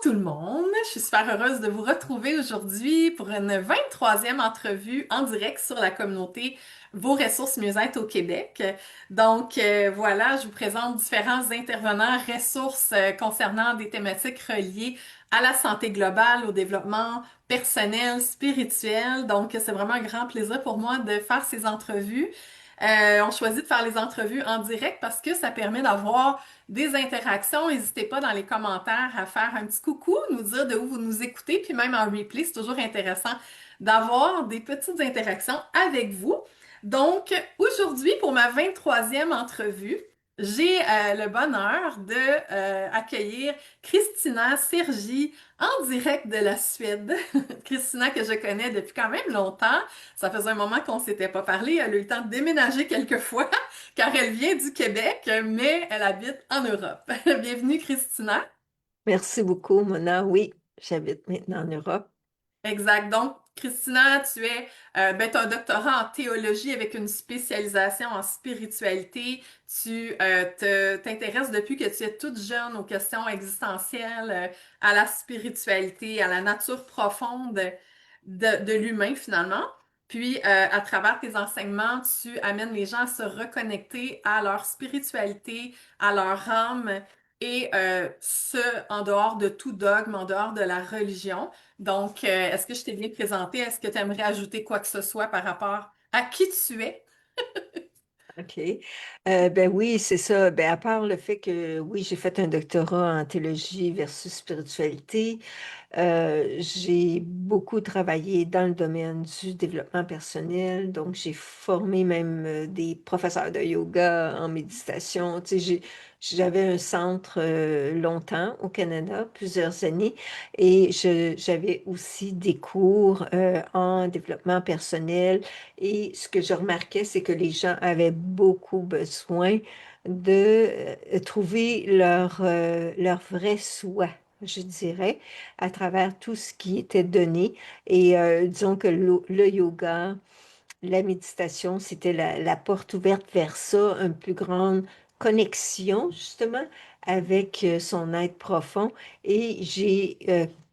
tout le monde, je suis super heureuse de vous retrouver aujourd'hui pour une 23e entrevue en direct sur la communauté Vos ressources mieux-être au Québec. Voilà, je vous présente différents intervenants, ressources concernant des thématiques reliées à la santé globale, au développement personnel, spirituel. Donc c'est vraiment un grand plaisir pour moi de faire ces entrevues. On choisit de faire les entrevues en direct parce que ça permet d'avoir des interactions. N'hésitez pas dans les commentaires à faire un petit coucou, nous dire de où vous nous écoutez, puis même en replay, c'est toujours intéressant d'avoir des petites interactions avec vous. Donc, aujourd'hui, pour ma 23e entrevue, j'ai le bonheur de accueillir Christina Sergi en direct de la Suède. Christina que je connais depuis quand même longtemps. Ça faisait un moment qu'on s'était pas parlé. Elle a eu le temps de déménager quelques fois car elle vient du Québec, mais elle habite en Europe. Bienvenue, Christina. Merci beaucoup, Mona. Oui, j'habite maintenant en Europe. Exact. Donc, Christina, t'as un doctorat en théologie avec une spécialisation en spiritualité. T'intéresses depuis que tu es toute jeune aux questions existentielles, à la spiritualité, à la nature profonde de l'humain finalement. Puis, à travers tes enseignements, tu amènes les gens à se reconnecter à leur spiritualité, à leur âme, et ce, en dehors de tout dogme, en dehors de la religion. Donc, est-ce que je t'ai bien présenté? Est-ce que tu aimerais ajouter quoi que ce soit par rapport à qui tu es? OK. Ben oui, c'est ça. Ben, à part le fait que, oui, j'ai fait un doctorat en théologie versus spiritualité, j'ai beaucoup travaillé dans le domaine du développement personnel, donc j'ai formé même des professeurs de yoga en méditation. Tu sais, j'avais un centre longtemps au Canada, plusieurs années, et j'avais aussi des cours en développement personnel. Et ce que je remarquais, c'est que les gens avaient beaucoup besoin de trouver leur vrai soi, je dirais, à travers tout ce qui était donné. Et disons que le yoga, la méditation, c'était la porte ouverte vers ça, une plus grande connexion, justement, avec son être profond. Et j'ai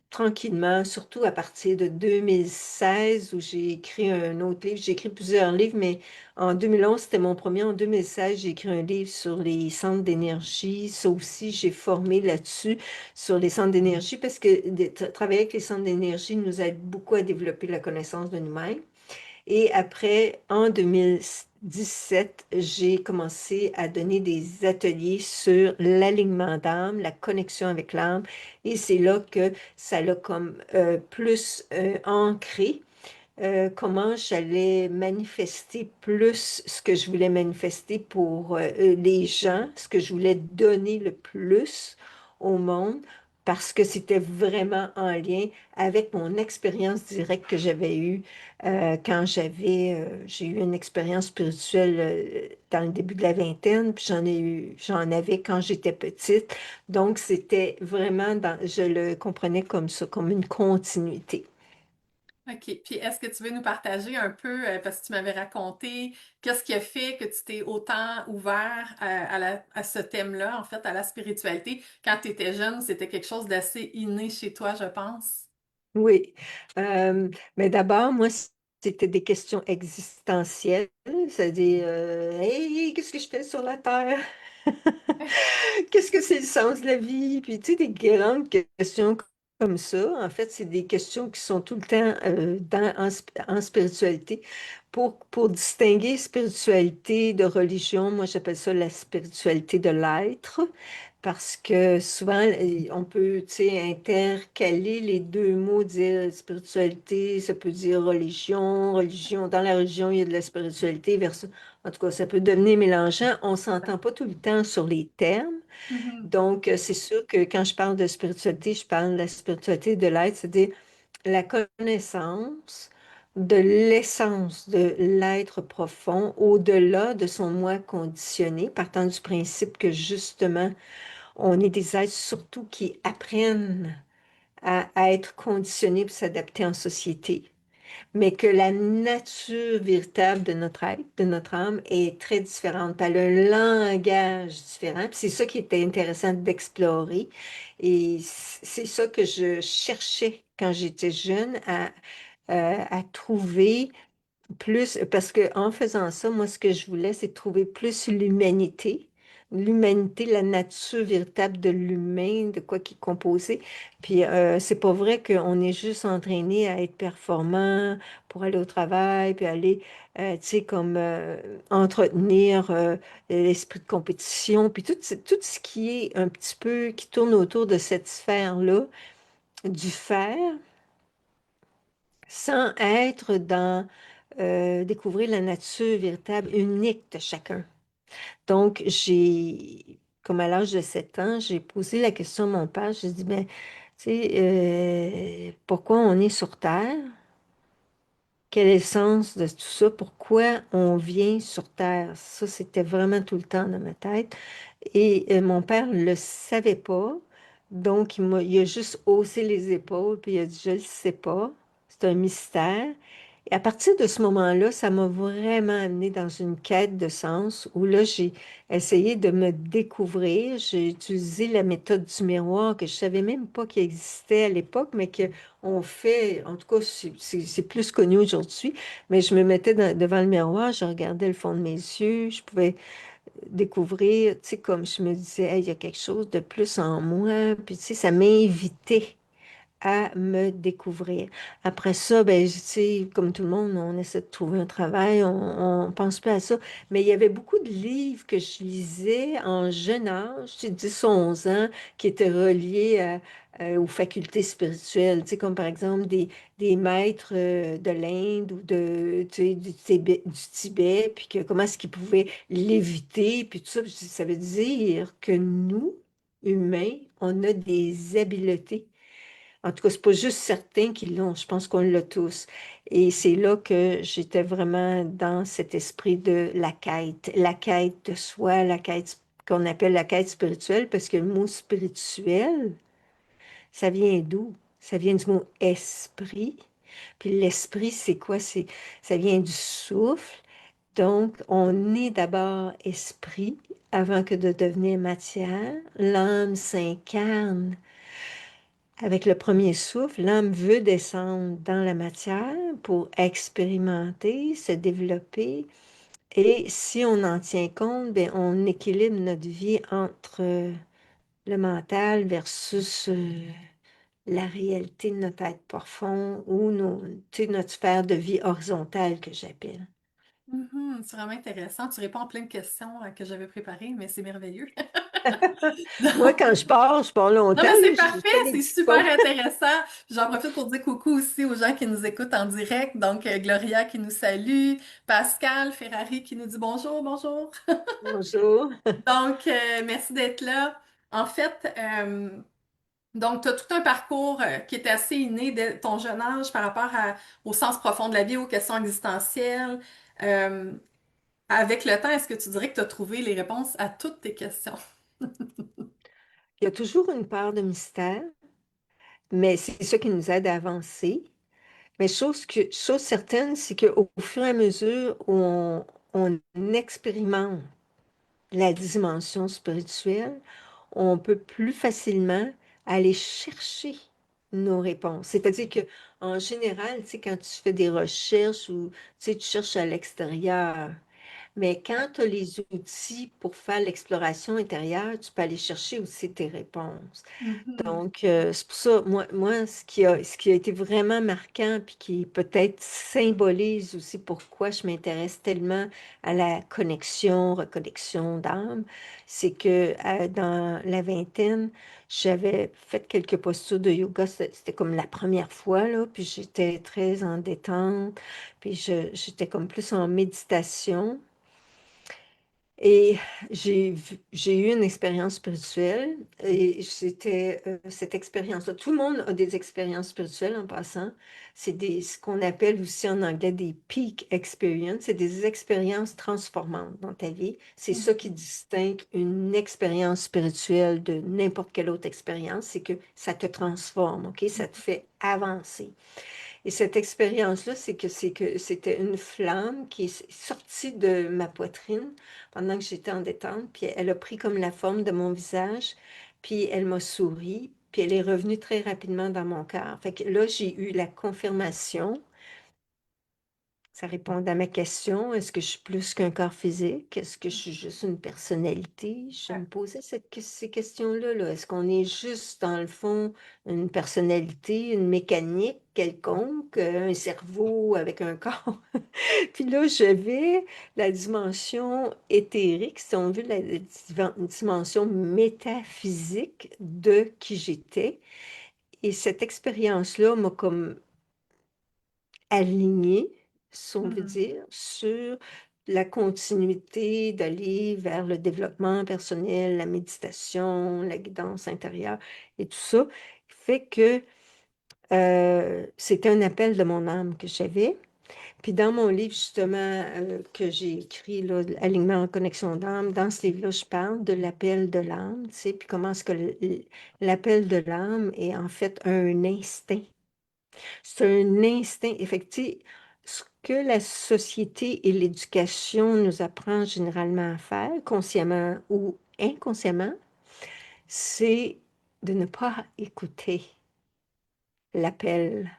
tranquillement, surtout à partir de 2016, où j'ai écrit un autre livre, j'ai écrit plusieurs livres, mais en 2011, c'était mon premier. En 2016, j'ai écrit un livre sur les centres d'énergie. Ça aussi, j'ai formé là-dessus, sur les centres d'énergie, parce que travailler avec les centres d'énergie nous aide beaucoup à développer la connaissance de nous-mêmes. Et après, en 2017, j'ai commencé à donner des ateliers sur l'alignement d'âme, la connexion avec l'âme. Et c'est là que ça l'a comme plus ancré comment j'allais manifester plus ce que je voulais manifester pour les gens, ce que je voulais donner le plus au monde, parce que c'était vraiment en lien avec mon expérience directe que j'avais eue quand j'ai eu une expérience spirituelle dans le début de la vingtaine, puis j'en avais quand j'étais petite. Donc, c'était vraiment je le comprenais comme ça, comme une continuité. OK. Puis, est-ce que tu veux nous partager un peu, parce que tu m'avais raconté, qu'est-ce qui a fait que tu t'es autant ouvert à ce thème-là, en fait, à la spiritualité? Quand tu étais jeune, c'était quelque chose d'assez inné chez toi, je pense. Oui, mais d'abord, moi, c'était des questions existentielles, c'est-à-dire, hey, qu'est-ce que je fais sur la Terre? Qu'est-ce que c'est le sens de la vie? Puis, tu sais, des grandes questions comme ça. En fait, c'est des questions qui sont tout le temps en spiritualité. Pour distinguer spiritualité de religion, moi, j'appelle ça la spiritualité de l'être. Parce que souvent, on peut, tu sais, intercaler les deux mots, dire spiritualité, ça peut dire religion, religion. Dans la religion, il y a de la spiritualité versus... En tout cas, ça peut devenir mélangeant. On s'entend pas tout le temps sur les termes. Mhm. Donc, c'est sûr que quand je parle de spiritualité, je parle de la spiritualité de l'être, c'est-à-dire la connaissance de l'essence de l'être profond au-delà de son moi conditionné, partant du principe que justement, on est des êtres surtout qui apprennent à être conditionnés pour s'adapter en société. mais que la nature véritable de notre être, de notre âme, est très différente. Elle a un langage différent. Puis c'est ça qui était intéressant d'explorer. Et c'est ça que je cherchais quand j'étais jeune à trouver plus, parce que en faisant ça, moi, ce que je voulais, c'est trouver plus l'humanité, la nature véritable de l'humain, de quoi qui est composé. Puis c'est pas vrai qu'on est juste entraîné à être performant pour aller au travail, puis aller, tu sais, comme entretenir l'esprit de compétition, puis tout ce qui est un petit peu, qui tourne autour de cette sphère-là, du faire sans être dans découvrir la nature véritable, unique de chacun. Donc, comme à l'âge de 7 ans, j'ai posé la question à mon père. J'ai dit, ben, tu sais, pourquoi on est sur Terre? Quel est le sens de tout ça? Pourquoi on vient sur Terre? Ça, c'était vraiment tout le temps dans ma tête. Et mon père ne le savait pas. Donc, il a juste haussé les épaules, puis il a dit, je ne le sais pas. C'est un mystère. Et à partir de ce moment-là, ça m'a vraiment amené dans une quête de sens où là, j'ai essayé de me découvrir. J'ai utilisé la méthode du miroir que je savais même pas qu'il existait à l'époque, mais que on fait, en tout cas, c'est plus connu aujourd'hui. Mais je me mettais devant le miroir, je regardais le fond de mes yeux, je pouvais découvrir, tu sais, comme je me disais, hey, il y a quelque chose de plus en moi. Puis, tu sais, ça m'invitait à me découvrir. Après ça, ben, tu sais, comme tout le monde, on essaie de trouver un travail, on pense pas à ça. Mais il y avait beaucoup de livres que je lisais en jeune âge, j'ai 10 11 ans, qui étaient reliés aux facultés spirituelles, tu sais, comme par exemple des maîtres de l'Inde ou tu sais, du Tibet, puis que comment est-ce qu'ils pouvaient l'éviter, puis tout ça. Puis ça veut dire que nous, humains, on a des habiletés. En tout cas, c'est pas juste certains qui l'ont, je pense qu'on l'a tous. Et c'est là que j'étais vraiment dans cet esprit de la quête de soi, la quête qu'on appelle la quête spirituelle, parce que le mot spirituel, ça vient d'où? Ça vient du mot esprit. Puis l'esprit, c'est quoi? Ça vient du souffle. Donc, on est d'abord esprit avant que de devenir matière. L'âme s'incarne avec le premier souffle, l'âme veut descendre dans la matière pour expérimenter, se développer. Et si on en tient compte, bien, on équilibre notre vie entre le mental versus la réalité de notre être profond ou tu sais, notre sphère de vie horizontale que j'appelle. Mhm, c'est vraiment intéressant. Tu réponds à plein de questions que j'avais préparées, mais c'est merveilleux. Moi, quand je pars Non, longtemps, mais c'est là, je parfait, fais des c'est petites super pauses. intéressant. J'en profite pour dire coucou aussi aux gens qui nous écoutent en direct. Donc, Gloria qui nous salue, Pascal Ferrari qui nous dit bonjour, bonjour. Bonjour. Donc, merci d'être là. En fait, donc, tu as tout un parcours qui est assez inné de ton jeune âge par rapport au sens profond de la vie, aux questions existentielles. Euh, Avec le temps, est-ce que tu dirais que tu as trouvé les réponses à toutes tes questions? Il y a toujours une part de mystère, mais c'est ça qui nous aide à avancer. Mais chose certaine, c'est qu'au fur et à mesure où on expérimente la dimension spirituelle, on peut plus facilement aller chercher nos réponses. C'est-à-dire que en général, tu sais, quand tu fais des recherches ou tu sais, tu cherches à l'extérieur, mais quand tu as les outils pour faire l'exploration intérieure, tu peux aller chercher aussi tes réponses. Mhm. Donc, c'est pour ça, moi ce qui a été vraiment marquant, puis qui peut-être symbolise aussi pourquoi je m'intéresse tellement à la connexion, reconnexion d'âme, c'est que dans la vingtaine, j'avais fait quelques postures de yoga. C'était comme la première fois, là, puis j'étais très en détente, puis j'étais comme plus en méditation. Et j'ai eu une expérience spirituelle et c'était cette expérience-là. Tout le monde a des expériences spirituelles en passant. Ce qu'on appelle aussi en anglais des peak experience. C'est des expériences transformantes dans ta vie. C'est ça qui distingue une expérience spirituelle de n'importe quelle autre expérience, c'est que ça te transforme, OK? Ça te fait avancer. Et cette expérience-là, c'est que c'était une flamme qui est sortie de ma poitrine pendant que j'étais en détente, puis elle a pris comme la forme de mon visage, puis elle m'a souri, puis elle est revenue très rapidement dans mon cœur. Fait que là, j'ai eu la confirmation. Ça répond à ma question. Est-ce que je suis plus qu'un corps physique? Est-ce que je suis juste une personnalité? Je me posais ces questions-là, là. Est-ce qu'on est juste, dans le fond, une personnalité, une mécanique quelconque, un cerveau avec un corps? Puis là, je vais la dimension éthérique, si on veut, la dimension métaphysique de qui j'étais. Et cette expérience-là m'a comme aligné, si on veut Mhm. dire, sur la continuité d'aller vers le développement personnel, la méditation, la guidance intérieure et tout ça, fait que c'était un appel de mon âme que j'avais. Puis dans mon livre, justement, que j'ai écrit, là, Alignement en connexion d'âme, dans ce livre-là, je parle de l'appel de l'âme, tu sais, puis comment est-ce que l'appel de l'âme est en fait un instinct. C'est un instinct effectif. Ce que la société et l'éducation nous apprend généralement à faire, consciemment ou inconsciemment, c'est de ne pas écouter l'appel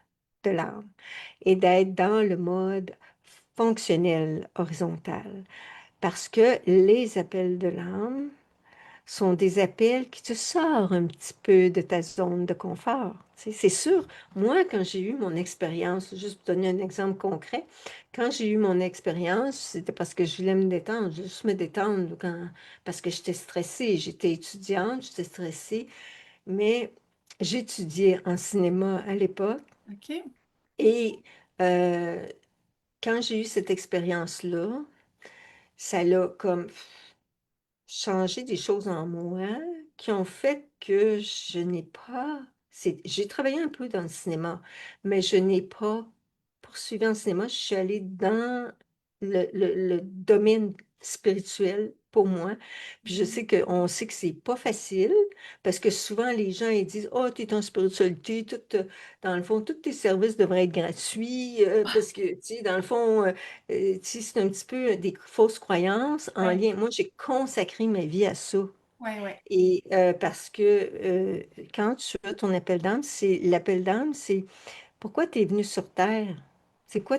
de l'âme et d'être dans le mode fonctionnel horizontal. Parce que les appels de l'âme sont des appels qui te sortent un petit peu de ta zone de confort. Tu sais, c'est sûr, moi, quand j'ai eu mon expérience, juste pour donner un exemple concret, quand j'ai eu mon expérience, c'était parce que je voulais me détendre, juste me détendre parce que j'étais stressée, j'étais étudiante, j'étais stressée, mais j'étudiais en cinéma à l'époque OK. et euh, quand j'ai eu cette expérience-là, ça l'a comme changer des choses en moi qui ont fait que je n'ai pas... J'ai travaillé un peu dans le cinéma, mais je n'ai pas poursuivi en cinéma. Je suis allée dans le domaine spirituel pour moi. Puis je sais qu'on sait que c'est pas facile parce que souvent les gens ils disent oh, tu es en spiritualité, dans le fond, tous tes services devraient être gratuits parce que, tu sais, dans le fond, tu sais, c'est un petit peu des fausses croyances en Ouais, lien. Moi, j'ai consacré ma vie à ça. ouais, ouais. Et parce que quand tu as ton appel d'âme, c'est pourquoi tu es venu sur Terre? C'est quoi,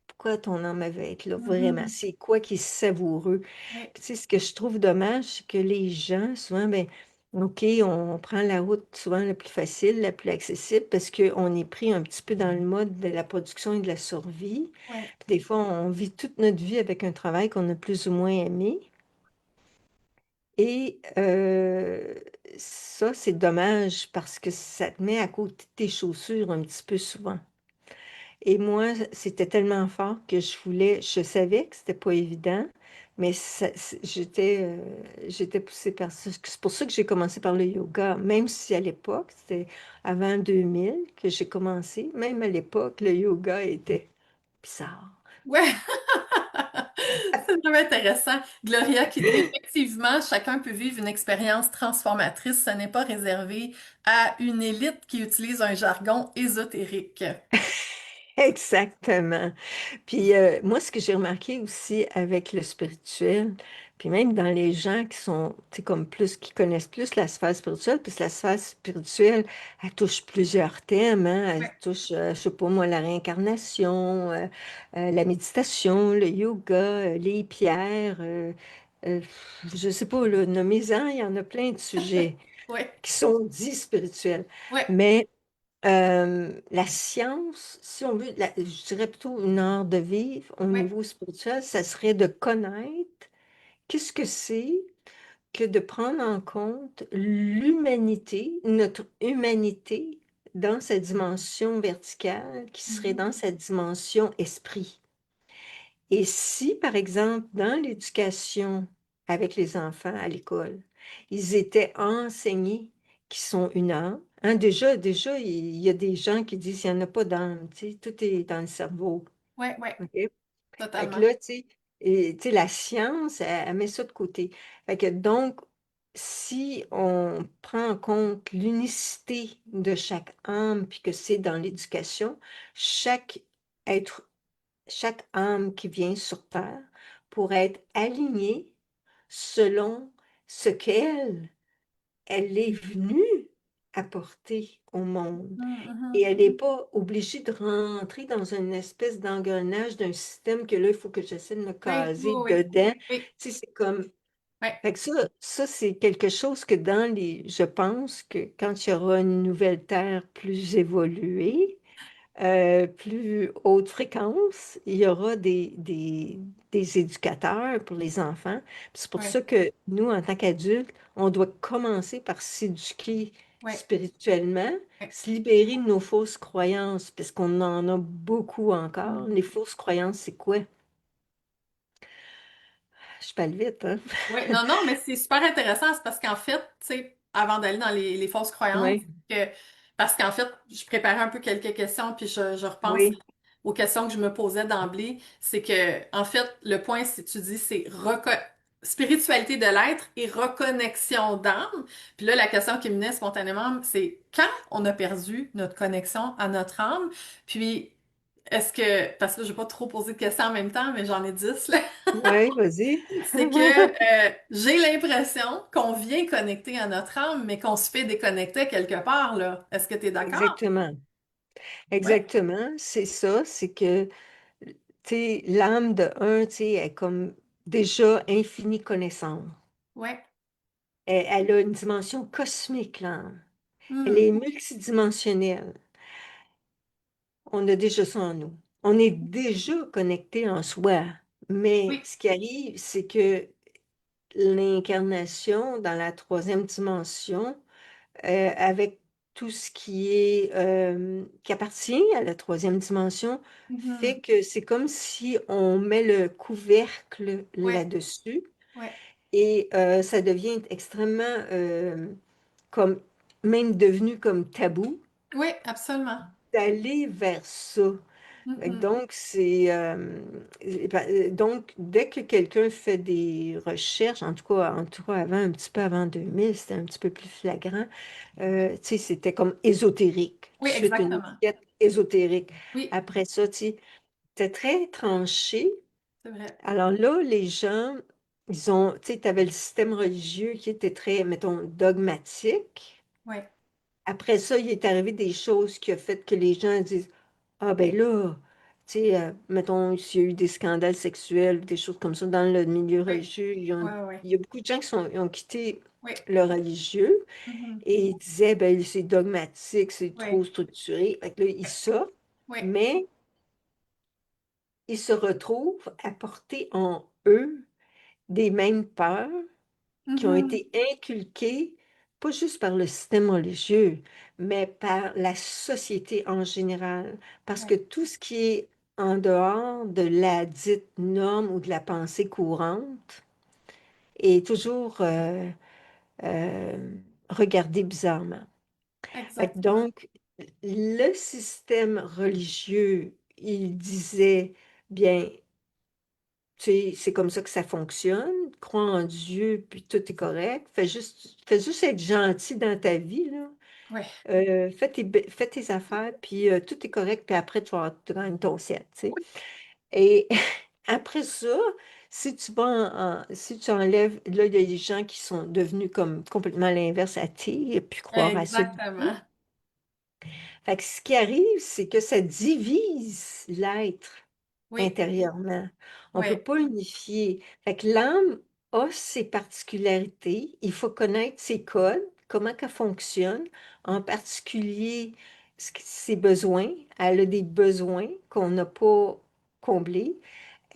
pourquoi ton âme avait être là, vraiment? Mhm. C'est quoi qui est savoureux? Ouais, Puis, tu sais, ce que je trouve dommage, c'est que les gens, souvent, ben, OK, on prend la route souvent la plus facile, la plus accessible, parce qu'on est pris un petit peu dans le mode de la production et de la survie. ouais. Puis des fois, on vit toute notre vie avec un travail qu'on a plus ou moins aimé. Et ça, c'est dommage parce que ça te met à côté de tes chaussures un petit peu souvent. Et moi, c'était tellement fort que je savais que c'était pas évident, mais j'étais poussée par ça. C'est pour ça que j'ai commencé par le yoga, même si à l'époque, c'était avant 2000 que j'ai commencé, même à l'époque, le yoga était bizarre. Ouais. C'est vraiment intéressant. Gloria qui dit effectivement, chacun peut vivre une expérience transformatrice. Ce n'est pas réservé à une élite qui utilise un jargon ésotérique. Exactement. Puis moi, ce que j'ai remarqué aussi avec le spirituel, puis même dans les gens qui sont, tu sais, comme plus, qui connaissent plus la sphère spirituelle, puis la sphère spirituelle, elle touche plusieurs thèmes, hein. Elle Ouais, touche, je sais pas moi, la réincarnation, la méditation, le yoga, les pierres, euh, je sais pas, là, nommez-en, il y en a plein de sujets ouais, qui sont dits spirituels. ouais. Mais la science, si on veut, je dirais plutôt une art de vivre au Ouais. niveau spirituel, ça serait de connaître qu'est-ce que c'est que de prendre en compte l'humanité, notre humanité dans sa dimension verticale, qui serait Mhm. dans sa dimension esprit. Et si, par exemple, dans l'éducation avec les enfants à l'école, ils étaient enseignés qui sont une âme, hein, déjà, il y a des gens qui disent qu'il n'y en a pas d'âme, tu sais, tout est dans le cerveau. Ouais, ouais, OK? Fait que totalement. là, tu sais, la science, elle met ça de côté. Fait que donc, si on prend en compte l'unicité de chaque âme, puis que c'est dans l'éducation, chaque être, chaque âme qui vient sur Terre pourrait être alignée selon ce elle est venue apporter au monde. Mhm, Et mhm. elle n'est pas obligée de rentrer dans une espèce d'engrenage d'un système que là, il faut que j'essaie de me Oui, caser oui, oui. dedans. Oui, Tu sais, c'est comme ouais, fait que ça c'est quelque chose que je pense que quand il y aura une nouvelle Terre plus évoluée, plus haute fréquence, il y aura des éducateurs pour les enfants. Puis c'est pour ouais, ça que nous, en tant qu'adultes, on doit commencer par s'éduquer ouais, spirituellement, ouais. se libérer de nos fausses croyances, parce qu'on en a beaucoup encore. Mhm. Les fausses croyances, c'est quoi? Je parle vite, hein? Oui, non, non, mais c'est super intéressant, c'est parce qu'en fait, tu sais, avant d'aller dans les fausses croyances, Oui, que, parce qu'en fait, je préparais un peu quelques questions, puis je repense oui, aux questions que je me posais d'emblée, c'est que, en fait, le point, si tu dis, c'est spiritualité de l'être et reconnexion d'âme. Puis là, la question qui me venait spontanément, c'est quand on a perdu notre connexion à notre âme, puis est-ce que, parce que je vais pas trop poser de questions en même temps, mais j'en ai 10, là. oui, vas-y. C'est que j'ai l'impression qu'on vient connecter à notre âme, mais qu'on se fait déconnecter quelque part, là. Est-ce que tu es d'accord? Exactement. Ouais, Exactement. C'est ça. C'est que, tu sais, l'âme de un, tu sais, est comme déjà infinie connaissance. ouais. Elle a une dimension cosmique, l'âme. Elle Hmm. est multidimensionnelle. On a déjà ça en nous. On est déjà connecté en soi. Mais Oui. ce qui arrive, c'est que l'incarnation dans la troisième dimension, avec tout ce qui appartient à la troisième dimension, fait Mhm. que c'est comme si on met le couvercle Ouais, là-dessus ouais. et ça devient extrêmement comme même devenu comme tabou Oui, absolument. d'aller vers ça. Fait que Mhm. donc, donc, dès que quelqu'un fait des recherches, en tout cas avant, un petit peu avant 2000, c'était un petit peu plus flagrant. Tu sais, c'était comme ésotérique, tout Oui, de suite une exactement. étiquette ésotérique. Oui, Après ça, tu sais, c'était très tranché. c'est vrai. Alors là, les gens, tu sais, tu avais le système religieux qui était très, mettons, dogmatique. Oui. Après ça, il est arrivé des choses qui ont fait que les gens disent, ah ben là, tu sais, mettons, s'il y a eu des scandales sexuels, des choses comme ça dans le milieu Oui, religieux, oui, oui. il y a beaucoup de gens ils ont quitté Oui. le religieux Mhm. et ils disaient, ben c'est dogmatique, c'est trop Oui, structuré. Fait que là, ils sortent, oui. mais ils se retrouvent à porter en eux des mêmes peurs qui ont Mhm. été inculquées, pas juste par le système religieux, mais par la société en général. Parce que Oui, tout ce qui est en dehors de la dite norme ou de la pensée courante est toujours euh, regardé bizarrement. Fait que exactement. donc, le système religieux, il disait, bien, tu sais, c'est comme ça que ça fonctionne. Crois en Dieu, puis tout est correct. Fais juste être gentil dans ta vie, là. Oui, Fais tes affaires, puis tout est correct, puis après, tu gagnes ton ciel, tu sais. Et après ça, si tu enlèves, là, il y a des gens qui sont devenus comme complètement l'inverse, athées, et puis croire à ça du tout. exactement. Fait que ce qui arrive, c'est que ça divise l'être Oui, intérieurement. On ne oui. peut pas unifier. Fait que l'âme a ses particularités. Il faut connaître ses codes, comment qu'elle fonctionne, en particulier ses besoins. Elle a des besoins qu'on n'a pas comblés.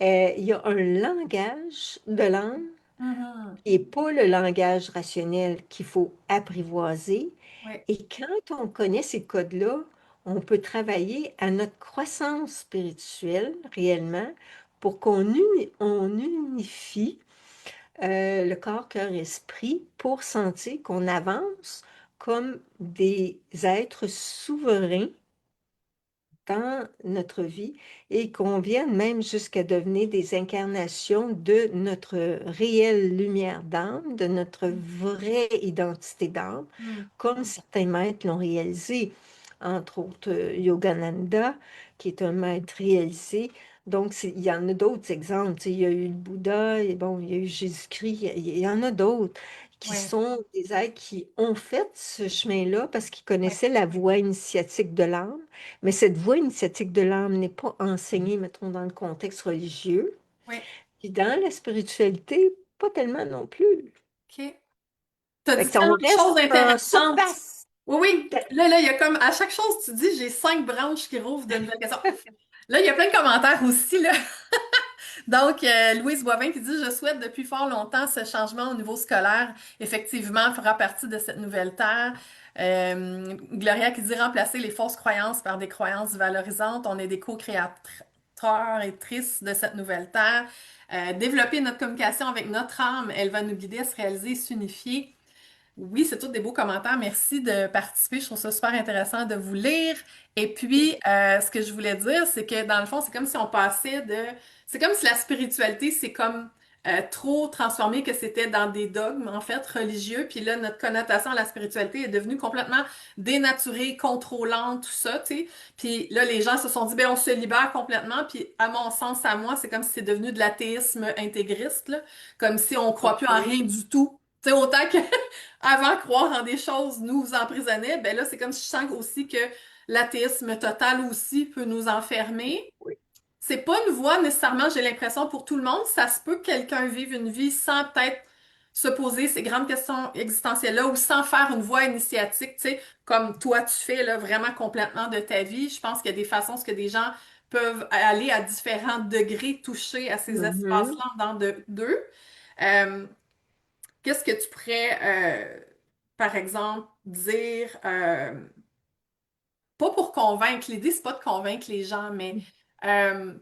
Il y a un langage de l'âme Mhm. qui n'est pas le langage rationnel qu'il faut apprivoiser. Oui. Et quand on connaît ces codes-là, on peut travailler à notre croissance spirituelle réellement pour on unifie le corps, cœur, esprit pour sentir qu'on avance comme des êtres souverains dans notre vie et qu'on vienne même jusqu'à devenir des incarnations de notre réelle lumière d'âme, de notre vraie identité d'âme, Mhm. comme certains maîtres l'ont réalisé, entre autres Yogananda, qui est un maître réalisé. Donc, il y en a d'autres exemples. Tu sais, il y a eu le Bouddha, et bon, il y a eu Jésus-Christ, il y en a d'autres qui Ouais, sont des êtres qui ont fait ce chemin-là parce qu'ils ouais, connaissaient la voie initiatique de l'âme. Mais cette voie initiatique de l'âme n'est pas enseignée, mettons, dans le contexte religieux. ouais. Puis dans la spiritualité, pas tellement non plus. OK. T'as Fait dit que on tellement de choses reste en intéressantes. surface. Oui, oui. Là, il y a comme à chaque chose que tu dis, j'ai 5 branches qui rouvrent de nouvelles questions. Là, il y a plein de commentaires aussi, là. Donc, Louise Boivin qui dit, je souhaite depuis fort longtemps ce changement au niveau scolaire, effectivement, fera partie de cette nouvelle terre. Gloria qui dit, remplacer les fausses croyances par des croyances valorisantes. On est des co-créateurs et tristes de cette nouvelle terre. Développer notre communication avec notre âme, elle va nous guider à se réaliser et s'unifier. Oui, c'est tous des beaux commentaires. Merci de participer. Je trouve ça super intéressant de vous lire. Et puis, ce que je voulais dire, c'est que dans le fond, c'est comme si on passait de... C'est comme si la spiritualité, c'est comme trop transformé que c'était dans des dogmes, en fait, religieux. Puis là, notre connotation à la spiritualité est devenue complètement dénaturée, contrôlante, tout ça, tu sais. Puis là, les gens se sont dit, ben, on se libère complètement. Puis à mon sens, à moi, c'est comme si c'est devenu de l'athéisme intégriste, là. Comme si on croit plus en OK. rien du tout. Tu sais, autant que avant croire en des choses nous emprisonnait, ben là, c'est comme si je sens aussi que l'athéisme total aussi peut nous enfermer. Oui. C'est pas une voie nécessairement, j'ai l'impression, pour tout le monde. Ça se peut que quelqu'un vive une vie sans peut-être se poser ces grandes questions existentielles-là ou sans faire une voie initiatique, tu sais, comme toi tu fais là, vraiment complètement de ta vie. Je pense qu'il y a des façons que des gens peuvent aller à différents degrés toucher à ces Mhm. espaces-là d'eux. Euh, Qu'est-ce que tu pourrais, par exemple, dire, pas pour convaincre, l'idée, c'est pas de convaincre les gens, mais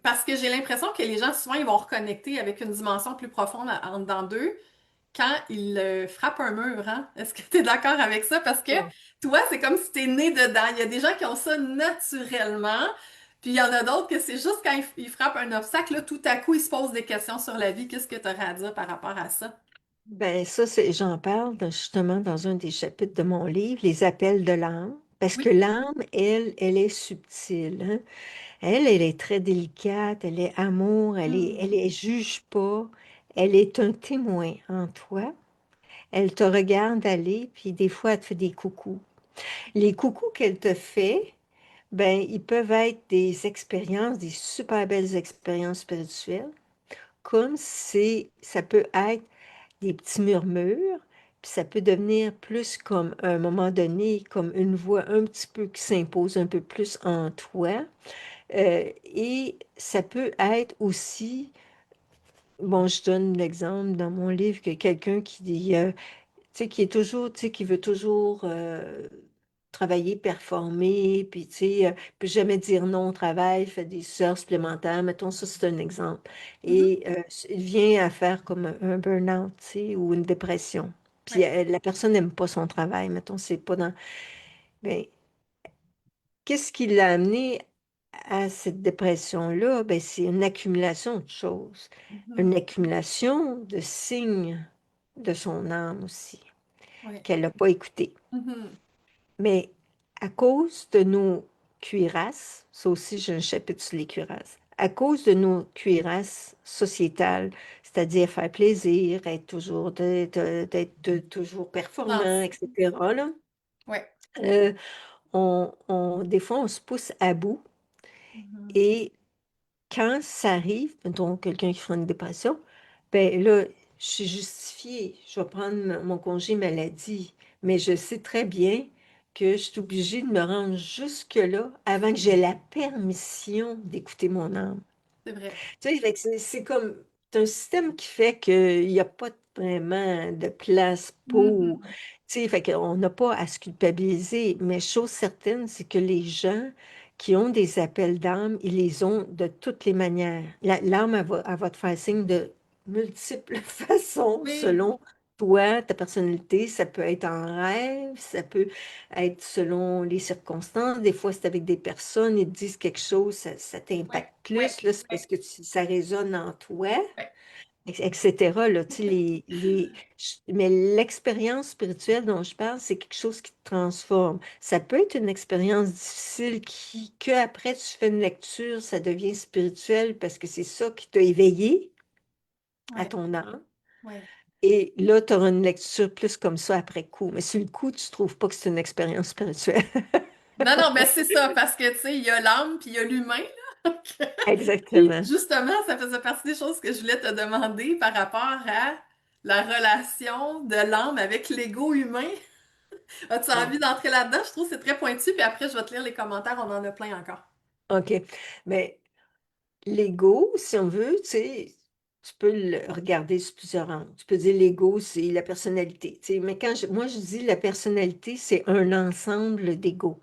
parce que j'ai l'impression que les gens, souvent, ils vont reconnecter avec une dimension plus profonde en dedans d'eux quand ils frappent un mur, hein? Est-ce que tu es d'accord avec ça? Parce que Ouais. toi, c'est comme si tu es né dedans. Il y a des gens qui ont ça naturellement, puis il y en a d'autres que c'est juste quand ils frappent un obstacle, là, tout à coup, ils se posent des questions sur la vie. Qu'est-ce que tu aurais à dire par rapport à ça? Ben ça, j'en parle justement dans un des chapitres de mon livre, Les appels de l'âme, parce que Oui. l'âme, elle est subtile, hein. Elle est très délicate, elle est amour, Hmm. elle est juge pas, elle est un témoin en toi. Elle te regarde aller, puis des fois, elle te fait des coucous. Les coucous qu'elle te fait, ben, ils peuvent être des expériences, des super belles expériences spirituelles, comme ça peut être des petits murmures, puis ça peut devenir plus comme, à un moment donné, comme une voix un petit peu qui s'impose un peu plus en toi. Et ça peut être aussi, bon, je donne l'exemple dans mon livre que quelqu'un qui dit, tu sais, qui est toujours, tu sais, qui veut toujours travailler, performer, puis tu sais, peut jamais dire non au travail, fait des heures supplémentaires. Mettons, ça, c'est un exemple. Mhm. Et il vient à faire comme un burn-out, tu sais, ou une dépression. Puis Ouais. la personne n'aime pas son travail, mettons, c'est pas dans... Ben, qu'est-ce qui l'a amené à cette dépression-là? Ben, c'est une accumulation de choses, Mhm. une accumulation de signes de son âme aussi, Ouais. qu'elle n'a pas écouté. Mhm. Mais à cause de nos cuirasses, ça aussi j'ai un chapitre sur les cuirasses, à cause de nos cuirasses sociétales, c'est-à-dire faire plaisir, être toujours, d'être toujours performant, Gentil. etc., là, Ouais. euh, des fois on se pousse à bout Mhm. et quand ça arrive, mettons quelqu'un qui fait une dépression, ben là, je suis justifiée, je vais prendre mon congé maladie, mais je sais très bien que je suis obligée de me rendre jusque-là avant que j'ai la permission d'écouter mon âme. C'est vrai. Tu sais, fait que c'est comme, c'est un système qui fait qu'il n'y a pas vraiment de place pour, Mhm. tu sais, fait qu'on n'a pas à se culpabiliser, mais chose certaine, c'est que les gens qui ont des appels d'âme, ils les ont de toutes les manières. L'âme, elle va te faire signe de multiples façons Oui. selon. toi, ta personnalité, ça peut être en rêve, ça peut être selon les circonstances. Des fois, c'est avec des personnes, ils te disent quelque chose, ça Ouais, t'impacte ouais, plus, là, c'est parce ouais, que ça résonne en toi, ouais, etc. Là, tu sais, mais l'expérience spirituelle dont je parle, c'est quelque chose qui te transforme. Ça peut être une expérience difficile que après tu fais une lecture, ça devient spirituel parce que c'est ça qui t'a éveillé à ouais, ton âme. ouais. Et là, tu auras une lecture plus comme ça après coup. Mais sur le coup, tu trouves pas que c'est une expérience spirituelle. Non, non, ben c'est ça, parce que, tu sais, il y a l'âme puis il y a l'humain, là. Puis, Exactement. justement, ça faisait partie des choses que je voulais te demander par rapport à la relation de l'âme avec l'ego humain. As-tu Ah, envie d'entrer là-dedans? Je trouve que c'est très pointu, puis après, je vais te lire les commentaires, on en a plein encore. OK. Mais l'ego, si on veut, tu sais, tu peux le regarder sous plusieurs angles. Tu peux dire l'ego, c'est la personnalité. Tu sais, mais moi, je dis la personnalité, c'est un ensemble d'ego.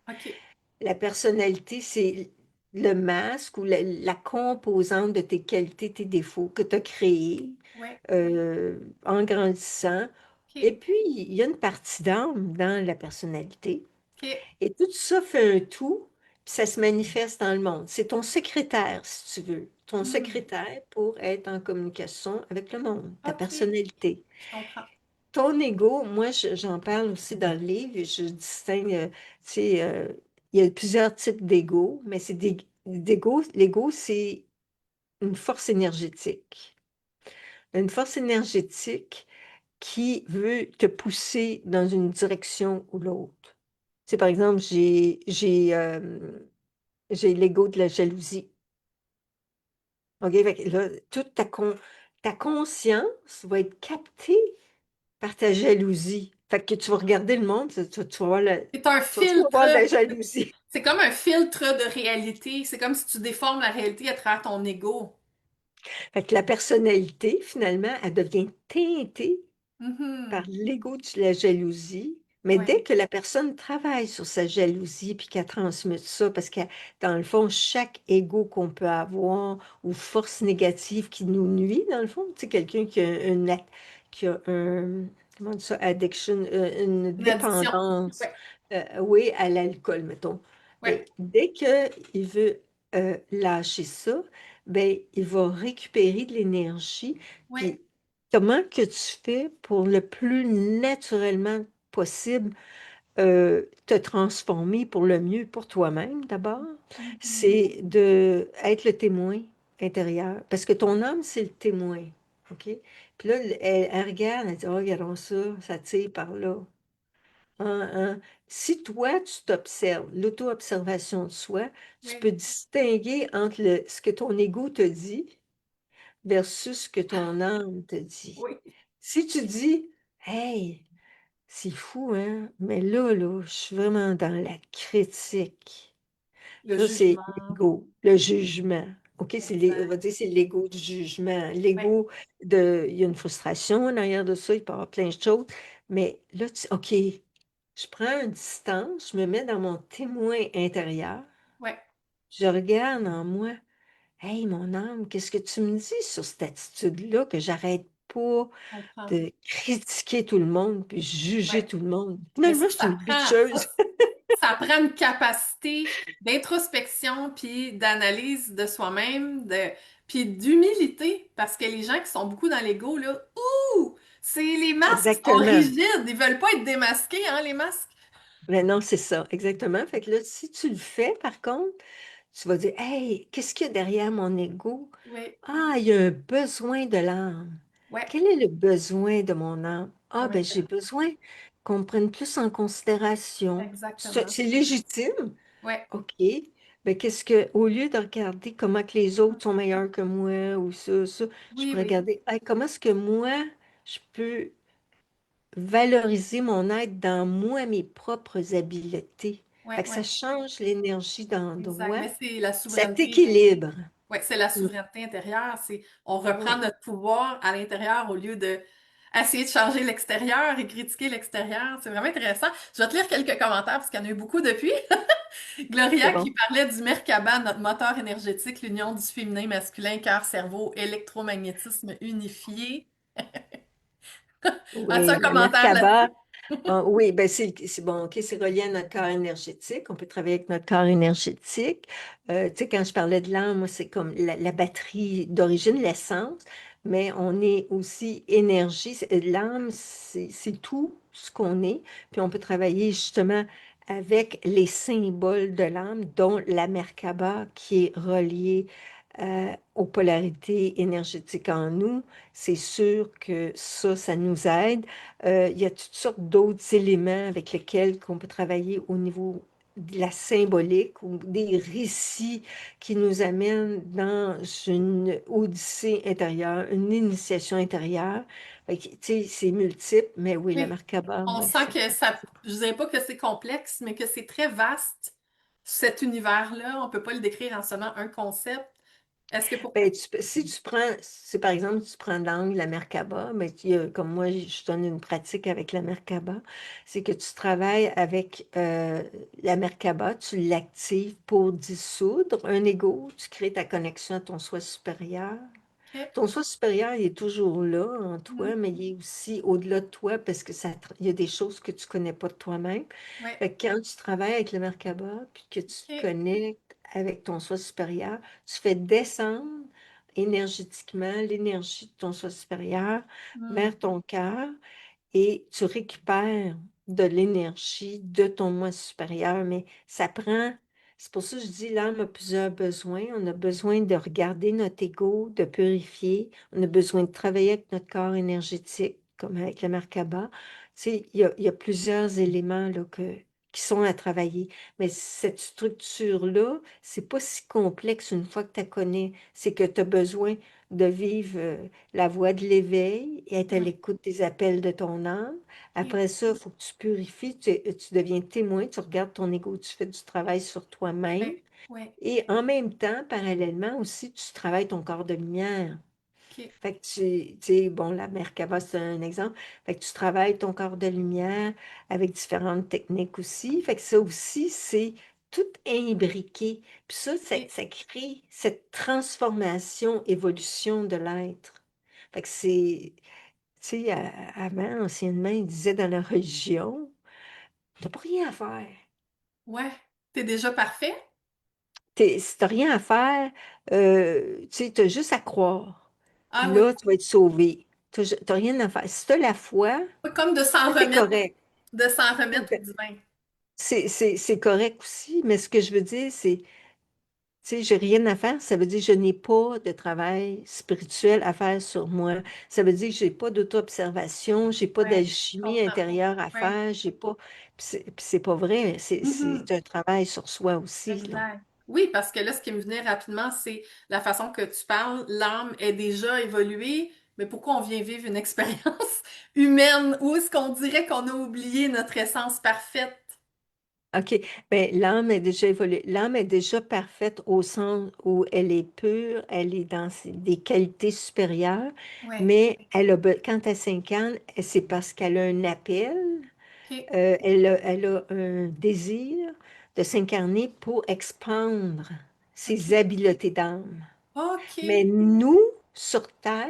OK. La personnalité, c'est le masque ou la composante de tes qualités, tes défauts que tu as créés Ouais. en grandissant. Et OK. puis, il y a une partie d'âme dans la personnalité. OK. Et tout ça fait un tout, puis ça se manifeste dans le monde. C'est ton secrétaire, si tu veux. Ton Hmm. secrétaire pour être en communication avec le monde, ta OK. personnalité. Je comprends. Ton ego, moi, j'en parle aussi dans le livre, et je distingue, tu sais, il y a plusieurs types d'ego, mais c'est d'ego. L'ego, c'est une force énergétique. Une force énergétique qui veut te pousser dans une direction ou l'autre. Tu sais, par exemple, j'ai l'ego de la jalousie. OK? Fait que là, toute ta conscience va être captée par ta jalousie. Fait que tu vas regarder le monde, tu vas voir C'est un tu vas toujours voir de filtre. la jalousie. C'est comme un filtre de réalité. C'est comme si tu déformes la réalité à travers ton ego. Fait que la personnalité, finalement, elle devient teintée par Mhm. l'ego de la jalousie. Mais dès Ouais. que la personne travaille sur sa jalousie puis qu'elle transmute ça, parce que dans le fond, chaque ego qu'on peut avoir ou force négative qui nous nuit, dans le fond, tu sais, quelqu'un qui a comment on dit ça, addiction, une Une addiction. dépendance, Ouais. oui, à l'alcool, mettons. Ouais. Mais dès qu'il veut lâcher ça, ben, il va récupérer de l'énergie. Ouais. Puis comment que tu fais pour le plus naturellement possible te transformer pour le mieux pour toi-même d'abord? Mhm. C'est de être le témoin intérieur. Parce que ton âme, c'est le témoin. OK? Puis là, elle regarde, elle dit, oh, regardons ça, ça tire par là. Hein, hein. Si toi, tu t'observes, l'auto-observation de soi, tu Ouais. peux distinguer entre ce que ton ego te dit versus ce que ton âme te dit. Oui. Si tu dis, hey, c'est fou, hein, mais là, je suis vraiment dans la critique. Le Ça, c'est jugement. l'ego, le jugement. OK, on va Exact. dire c'est l'ego du jugement. Ouais. Il y a une frustration en arrière de ça, il peut y avoir plein de choses. Mais là, OK, je prends une distance, je me mets dans mon témoin intérieur, Ouais. je regarde en moi. Hey, mon âme, qu'est-ce que tu me dis sur cette attitude-là que j'arrête pas Je comprends. de critiquer tout le monde puis juger Ouais. tout le monde? Mais Finalement, je suis une bitcheuse. ça prend une capacité d'introspection puis d'analyse de soi-même, puis d'humilité, parce que les gens qui sont beaucoup dans l'ego, là, ouh, c'est les masques sont Exactement. rigides, ils veulent pas être démasqués, hein, les masques. Mais non, c'est ça, exactement. Fait que là, si tu le fais, par contre, tu vas dire, hey, qu'est-ce qu'il y a derrière mon ego? Oui, Ah, il y a un besoin de l'âme. ouais, Quel est le besoin de mon âme? ah Ah, ouais, ben, j'ai besoin qu'on me prenne plus en considération. exactement. C'est légitime. Ouais, OK. Ben, au lieu de regarder comment que les autres sont meilleurs que moi ou ça, je oui, pourrais oui, regarder, hey, comment est-ce que moi, je peux valoriser mon être dans moi, mes propres habiletés. Fait ouais, que ça ouais, change l'énergie exact. d'endroit, Mais c'est la ça souveraineté. t'équilibre. Ouais, c'est la Mm. souveraineté intérieure. C'est on Ah reprend oui, notre pouvoir à l'intérieur au lieu de essayer de changer l'extérieur et critiquer l'extérieur. C'est vraiment intéressant. Je vais te lire quelques commentaires parce qu'il y en a eu beaucoup depuis. c'est Gloria qui bon. parlait du Merkaba, notre moteur énergétique, l'union du féminin, masculin, cœur, cerveau, électromagnétisme unifié. As-tu un Oui, la commentaire Merkaba, là-dessus? oui, ben c'est bon, ok, c'est relié à notre corps énergétique. On peut travailler avec notre corps énergétique. Tu sais, quand je parlais de l'âme, moi, c'est comme la batterie d'origine, l'essence, mais on est aussi énergie. L'âme, c'est tout ce qu'on est. Puis on peut travailler justement avec les symboles de l'âme, dont la Merkaba qui est reliée aux polarités énergétiques en nous. C'est sûr que ça nous aide. Il y a toutes sortes d'autres éléments avec lesquels on peut travailler au niveau de la symbolique ou des récits qui nous amènent dans une odyssée intérieure, une initiation intérieure. Fait que, tu sais, c'est multiple, mais oui, la Oui. Merkaba, On oui, sent c'est que ça, je dirais pas que c'est complexe, mais que c'est très vaste, cet univers-là. On peut pas le décrire en seulement un concept. Est-ce que pour... ben, si tu prends, si par exemple tu prends l'angle de la Merkaba, mais comme moi je donne une pratique avec la Merkaba, c'est que tu travailles avec la Merkaba, tu l'actives pour dissoudre un ego, tu crées ta connexion à ton soi supérieur. Ok. Ton soi supérieur, il est toujours là en toi, Mhm. mais il est aussi au-delà de toi parce que il y a des choses que tu connais pas de toi-même. Ouais. Fait que quand tu travailles avec le Merkaba, puis que tu te Ok. connectes avec ton soi supérieur, tu fais descendre énergétiquement l'énergie de ton soi supérieur Hmm. vers ton cœur et tu récupères de l'énergie de ton moi supérieur, mais ça prend, c'est pour ça que je dis l'âme a plusieurs besoins. On a besoin de regarder notre ego, de purifier. On a besoin de travailler avec notre corps énergétique, comme avec le Merkaba. Tu sais, il y a plusieurs éléments là, qui sont à travailler. Mais cette structure-là, c'est pas si complexe une fois que tu la connais. C'est que tu as besoin de vivre la voie de l'éveil et être à Ouais. l'écoute des appels de ton âme. Ok. Après ça, il faut que tu purifies, tu deviens témoin, tu regardes ton ego, tu fais du travail sur toi-même. Ouais. Ouais. Et en même temps, parallèlement aussi, tu travailles ton corps de lumière. Ok. Fait que tu sais, bon, la Merkaba, c'est un exemple. Fait que tu travailles ton corps de lumière avec différentes techniques aussi. Fait que ça aussi, c'est tout imbriqué. Puis Ok. ça crée cette transformation, évolution de l'être. Fait que c'est, tu sais, avant, anciennement, ils disaient dans la religion, t'as pas rien à faire. Ouais. T'es déjà parfait? Si t'as rien à faire, tu sais, t'as juste à croire. Puis Ah oui. là, tu vas être sauvé. T'as rien à faire. Si t'as la foi, Comme tout est correct. de s'en remettre au divin. C'est correct aussi, mais ce que je veux dire, c'est, tu sais, j'ai rien à faire, ça veut dire que je n'ai pas de travail spirituel à faire sur moi. Ça veut dire que j'ai pas d'auto-observation, j'ai pas Ouais. Je d'alchimie comprends. intérieure à Ouais. faire, j'ai pas... puis c'est pas vrai, c'est Mhm. un travail sur soi aussi, là. Exact. Oui, parce que là, ce qui me venait rapidement, c'est la façon que tu parles. L'âme est déjà évoluée, mais pourquoi on vient vivre une expérience humaine? Où est-ce qu'on dirait qu'on a oublié notre essence parfaite? OK. Ben, l'âme est déjà évoluée. L'âme est déjà parfaite au sens où elle est pure, elle est dans des qualités supérieures, Ouais. mais quand elle s'incarne, c'est parce qu'elle a un appel, OK. elle a un désir de s'incarner pour expandre ses OK. habiletés d'âme. Mais OK. nous, sur Terre,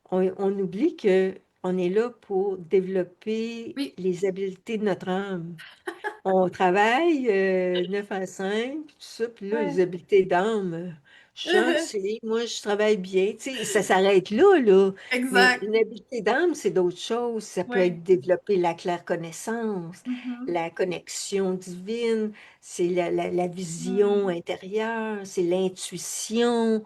on oublie que on est là pour développer Oui. les habiletés de notre âme. On travaille 9 à 5, tout ça, puis là, les Ouais. habiletés d'âme, je suis gentille, moi, je travaille bien. Tu sais, ça s'arrête là, là. Mais Exact. une habileté d'âme, c'est d'autres choses. Ça peut Oui. être développer la claire connaissance, Mhm. la connexion divine, c'est la vision Hmm. intérieure, c'est l'intuition,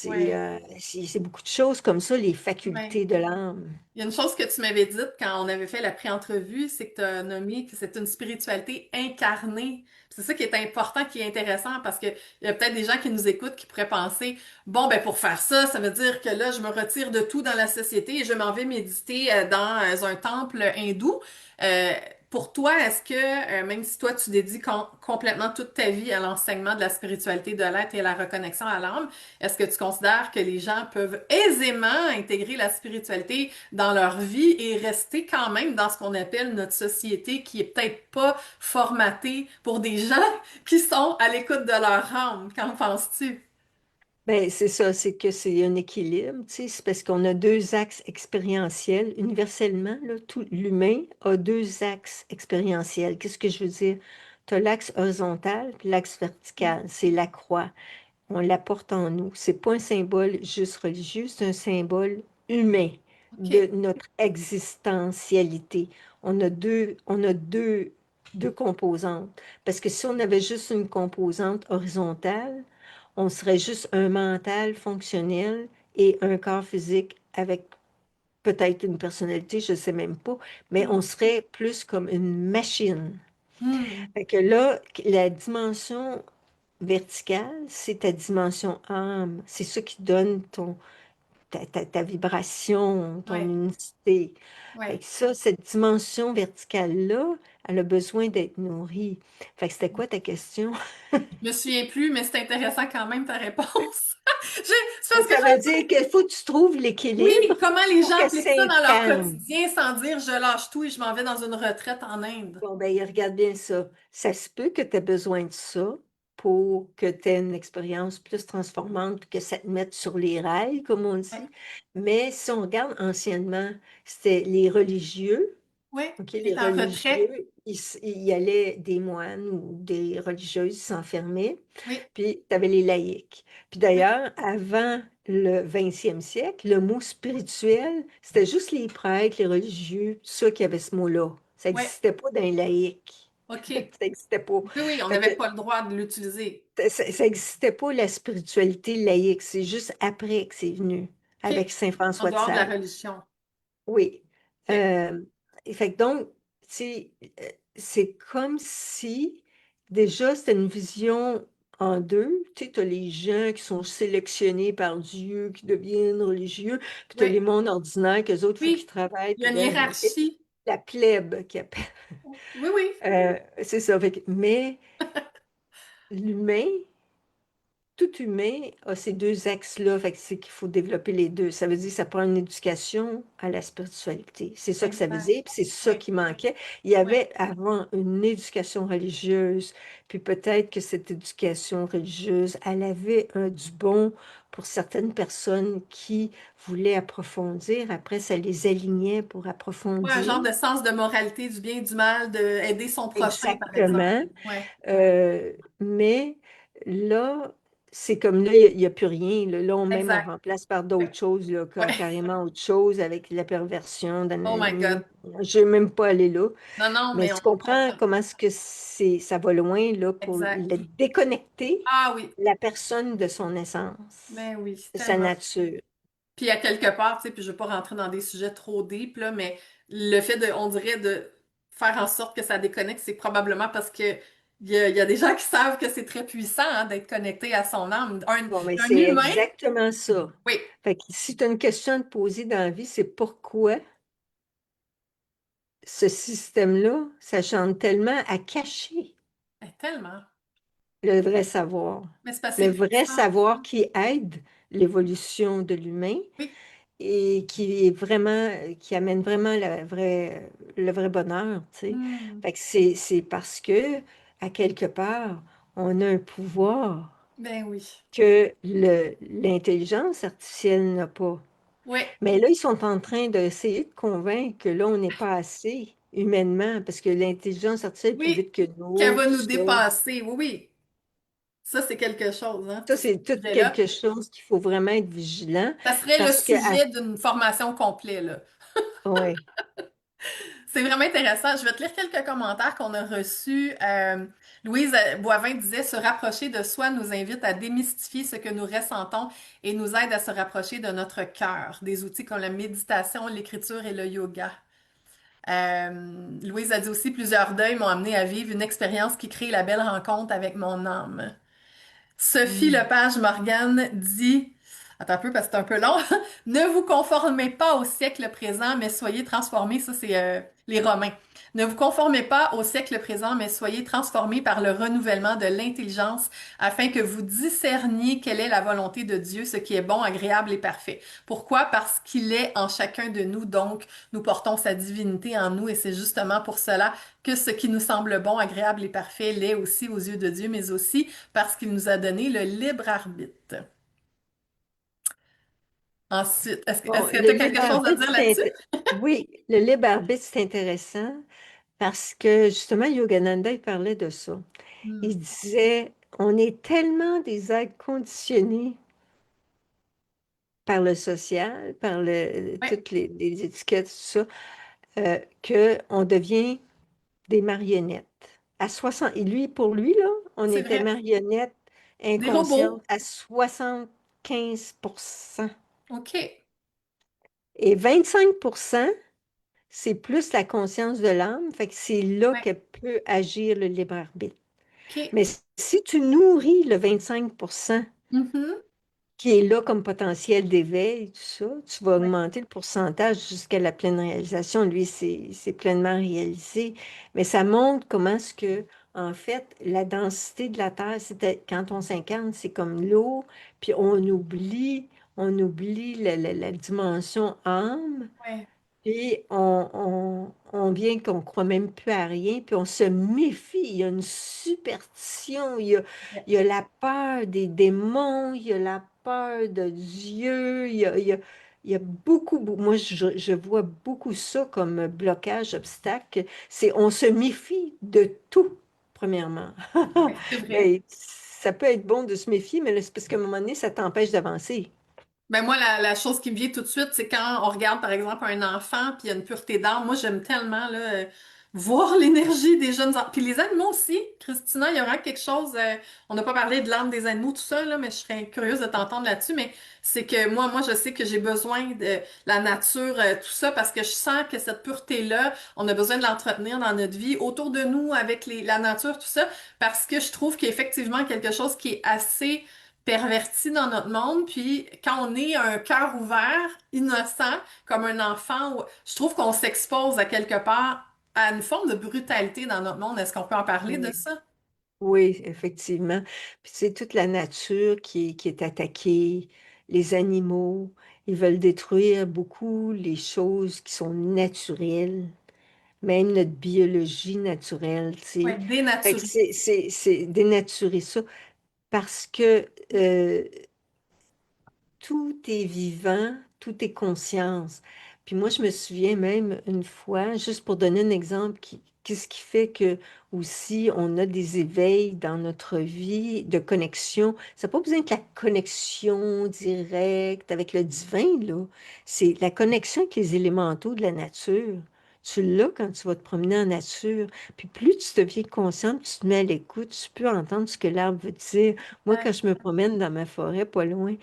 Ouais. c'est beaucoup de choses comme ça, les Ouais. facultés de l'âme. Il y a une chose que tu m'avais dite quand on avait fait la pré-entrevue, c'est que tu as nommé que c'est une spiritualité incarnée. C'est ça qui est important, qui est intéressant, parce que il y a peut-être des gens qui nous écoutent qui pourraient penser, bon, ben pour faire ça, ça veut dire que là, je me retire de tout dans la société et je m'en vais méditer dans un temple hindou. Euh, pour toi, est-ce que, même si toi, tu dédies complètement toute ta vie à l'enseignement de la spiritualité de l'être et à la reconnexion à l'âme, est-ce que tu considères que les gens peuvent aisément intégrer la spiritualité dans leur vie et rester quand même dans ce qu'on appelle notre société qui est peut-être pas formatée pour des gens qui sont à l'écoute de leur âme? Qu'en penses-tu? Ben, c'est ça, c'est que c'est un équilibre, tu sais, c'est parce qu'on a deux axes expérientiels. Universellement, là, tout l'humain a deux axes expérientiels. Qu'est-ce que je veux dire? Tu as l'axe horizontal puis l'axe Mm. vertical, c'est la croix. On la porte en nous. C'est pas un symbole juste religieux, c'est un symbole humain de OK. notre existentialité. On a deux composantes. Parce que si on avait juste une composante horizontale, on serait juste un mental fonctionnel et un corps physique avec peut-être une personnalité, je ne sais même pas, mais on Mm. serait plus comme une machine. Mm. Fait que là, la dimension verticale, c'est ta dimension âme. C'est ça qui donne ta vibration, ton Ouais, unicité. Fait ouais. que ça, cette dimension verticale-là, elle a besoin d'être nourrie. Fait que c'était quoi ta question? Je me souviens plus, mais c'est intéressant quand même ta réponse. C'est Mais parce que ça veut dire qu'il faut que tu trouves oui, l'équilibre comment les pour gens que appliquent ça dans leur s'incarne. quotidien sans dire je lâche tout et je m'en vais dans une retraite en Inde. Bon, ben, regarde bien ça. Ça se peut que tu aies besoin de ça pour que tu aies une expérience plus transformante, que ça te mette sur les rails, comme on Ouais, dit. Mais si on regarde anciennement, c'était les religieux. ouais, OK, qui les est en retrait. religieux, il y allait des moines ou des religieuses, ils s'enfermaient, Oui, puis tu avais les laïcs. Puis oui, d'ailleurs, avant le 20e siècle, le mot spirituel, c'était juste les prêtres, les religieux, tout ça qui avait ce mot-là. Ça ouais, n'existait pas dans les laïcs. OK. Ça n'existait pas. Oui, oui, on Fait n'avait que pas le droit de l'utiliser. ça n'existait pas la spiritualité laïque. C'est juste après que c'est venu, OK. avec Saint En François de dehors de la Sales. religion. Oui. OK. Et fait que donc, c'est c'est comme si déjà c'était une vision en deux. Tu sais, tu as les gens qui sont sélectionnés par Dieu, qui deviennent religieux, puis tu as Oui, les mondes ordinaires, qu'eux autres, il faut qu'ils oui, travaillent, il y a puis une c'est hiérarchie. la plèbe qui appelle. Oui, oui, C'est ça. Mais l'humain, tout humain a ces deux axes-là, fait que c'est qu'il faut développer les deux. Ça veut dire que ça prend une éducation à la spiritualité. C'est ça que ça veut exact. dire, puis c'est ça Oui, qui manquait. Il y oui. avait avant une éducation religieuse, puis peut-être que cette éducation religieuse, elle avait du bon pour certaines personnes qui voulaient approfondir. Après, ça les alignait pour Ouais, un genre approfondir. de sens de moralité, du bien et du mal, de aider son prochain, par exemple. Exactement. Ouais, Mais là, c'est comme là, il n'y a plus rien. Là, même on exact. remplace par d'autres Ouais, choses, là, ouais. carrément autre chose avec la perversion. Oh my God. Je ne vais même pas aller là. Non, non, Mais mais tu on comprends comprend. comment est-ce que ça va loin là, pour Exact. le déconnecter Ah oui, la personne de son essence, ben oui, de sa tellement. nature. Puis à quelque part, tu sais, puis je veux pas rentrer dans des sujets trop deep, là, mais le fait de, on dirait, de faire en sorte que ça déconnecte, c'est probablement parce que il y a des gens qui savent que c'est très puissant, hein, d'être connecté à son âme. Bon, mais Un c'est humain, exactement ça. oui, Fait que si tu as une question à te poser dans la vie, c'est pourquoi ce système-là, ça chante tellement à cacher ben, tellement. le vrai savoir. Mais c'est parce que Le c'est vrai puissant. savoir qui aide l'évolution de l'humain Oui, et qui est vraiment, qui amène vraiment le vrai bonheur, tu sais. hmm, Fait que c'est parce que, à quelque part, on a un pouvoir ben oui. que l'intelligence artificielle n'a pas. Oui, Mais là, ils sont en train d'essayer de convaincre que là, on n'est pas assez humainement, parce que l'intelligence artificielle est plus oui, vite que qu'elle nous, va tout nous ça. dépasser. Oui, oui. Ça, c'est quelque chose, hein, Ça, tout ce c'est tout sujet-là. quelque chose qu'il faut vraiment être vigilant, Ça serait le parce que, sujet d'une formation complète, là. ouais. C'est vraiment intéressant. Je vais te lire quelques commentaires qu'on a reçus. Louise Boivin disait, se rapprocher de soi nous invite à démystifier ce que nous ressentons et nous aide à se rapprocher de notre cœur. Des outils comme la méditation, l'écriture et le yoga. Louise a dit aussi, plusieurs deuils m'ont amené à vivre une expérience qui crée la belle rencontre avec mon âme. Sophie Mm. Lepage-Morgan dit, attends un peu parce que c'est un peu long, ne vous conformez pas au siècle présent, mais soyez transformés. Ça, c'est les Romains. Ne vous conformez pas au siècle présent, mais soyez transformés par le renouvellement de l'intelligence afin que vous discerniez quelle est la volonté de Dieu, ce qui est bon, agréable et parfait. Pourquoi? Parce qu'il est en chacun de nous, donc nous portons sa divinité en nous et c'est justement pour cela que ce qui nous semble bon, agréable et parfait l'est aussi aux yeux de Dieu, mais aussi parce qu'il nous a donné le libre arbitre. Ensuite, Bon, est-ce que tu le as quelque libre chose à arbitre, dire là-dessus? oui, le libre arbitre, c'est intéressant parce que justement, Yogananda, il parlait de ça. Hmm. Il disait, on est tellement des êtres conditionnés par le social, par Oui, toutes les étiquettes, tout ça, qu'on devient des marionnettes. À 60, et lui, pour lui, là, on c'est était vrai. marionnettes Des inconscientes robots. à 75%. OK. Et 25%, c'est plus la conscience de l'âme, fait que c'est là Ouais. qu'elle peut agir le libre arbitre. OK. Mais si tu nourris le 25% Mhm. qui est là comme potentiel d'éveil, tout ça, tu vas Ouais. augmenter le pourcentage jusqu'à la pleine réalisation. Lui, c'est pleinement réalisé. Mais ça montre comment est-ce que, en fait, la densité de la Terre, quand on s'incarne, c'est comme l'eau, puis on oublie la dimension âme. Ouais. Puis on vient qu'on croit même plus à rien, puis on se méfie. Il y a une superstition, il y a la peur des démons, il y a la peur de Dieu, il y a moi je vois beaucoup ça comme blocage, obstacle. C'est on se méfie de tout, premièrement. Ouais, c'est vrai. Mais ça peut être bon de se méfier, mais là, c'est parce qu'à un moment donné, ça t'empêche d'avancer. Ben moi, la chose qui me vient tout de suite, c'est quand on regarde, par exemple, un enfant, puis il y a une pureté d'âme. Moi, j'aime tellement là, voir l'énergie des jeunes enfants. Puis les animaux aussi. Christina, il y aura quelque chose, on n'a pas parlé de l'âme des animaux, tout ça, là, mais je serais curieuse de t'entendre là-dessus. Mais c'est que moi, je sais que j'ai besoin de la nature, tout ça, parce que je sens que cette pureté-là, on a besoin de l'entretenir dans notre vie, autour de nous, avec la nature, tout ça, parce que je trouve qu'effectivement, quelque chose qui est assez perverti dans notre monde, puis quand on est un cœur ouvert, innocent, comme un enfant, je trouve qu'on s'expose à quelque part à une forme de brutalité dans notre monde. Est-ce qu'on peut en parler de Oui. ça? Oui, effectivement. Puis c'est toute la nature qui est attaquée, les animaux, ils veulent détruire beaucoup les choses qui sont naturelles, même notre biologie naturelle, tu Ouais, sais. Fait que dénaturer. c'est dénaturer ça parce que tout est vivant, tout est conscience. Puis moi, je me souviens même une fois, juste pour donner un exemple, qu'est-ce qui fait que aussi on a des éveils dans notre vie de connexion. Ça n'a pas besoin de la connexion directe avec le divin, là. C'est la connexion avec les élémentaux de la nature. Tu l'as quand tu vas te promener en nature. Puis plus tu deviens conscient, tu te mets à l'écoute, tu peux entendre ce que l'arbre veut dire. Moi, quand Ouais, je me promène dans ma forêt, pas loin,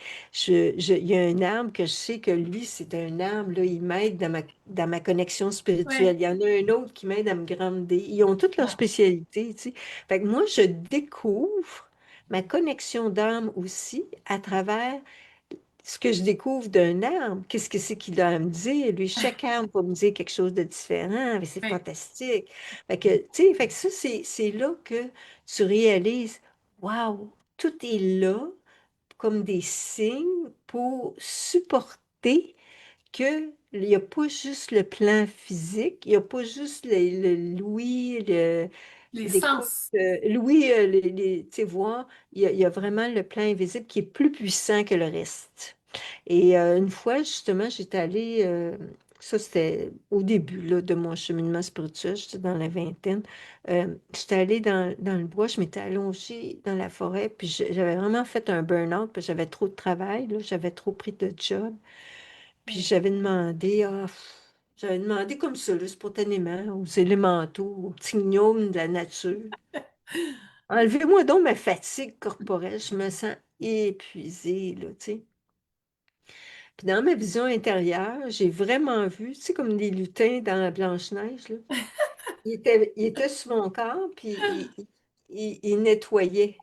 il y a un arbre que je sais que lui, c'est un arbre, là, il m'aide dans ma connexion spirituelle. ouais, Il y en a un autre qui m'aide à me grandir. Ils ont toutes leurs ouais, spécialités, tu sais. Fait que moi, je découvre ma connexion d'âme aussi à travers ce que je découvre d'un arbre. Qu'est-ce que c'est qu'il a à me dire? Lui, chaque arbre va me dire quelque chose de différent. Mais c'est ouais. fantastique. Fait que, tu sais, fait que ça, c'est là que tu réalises, waouh, tout est là comme des signes pour supporter qu'il n'y a pas juste le plan physique, il n'y a pas juste l'ouïe, Les l'écoute, sens. l'ouïe, tu sais, voir, il y a vraiment le plan invisible qui est plus puissant que le reste. Et une fois, justement, j'étais allée, ça c'était au début là, de mon cheminement spirituel, j'étais dans la vingtaine. J'étais allée dans le bois, je m'étais allongée dans la forêt, puis j'avais vraiment fait un burn-out, puis j'avais trop de travail, là, j'avais trop pris de job. Puis Ouais. j'avais demandé comme ça, là, spontanément, aux élémentaux, aux petits gnomes de la nature. Enlevez-moi donc ma fatigue corporelle, je me sens épuisée, là, tu sais. Puis dans ma vision intérieure, j'ai vraiment vu, tu sais, comme des lutins dans la Blanche-Neige, là. Il était sur mon corps, puis il nettoyait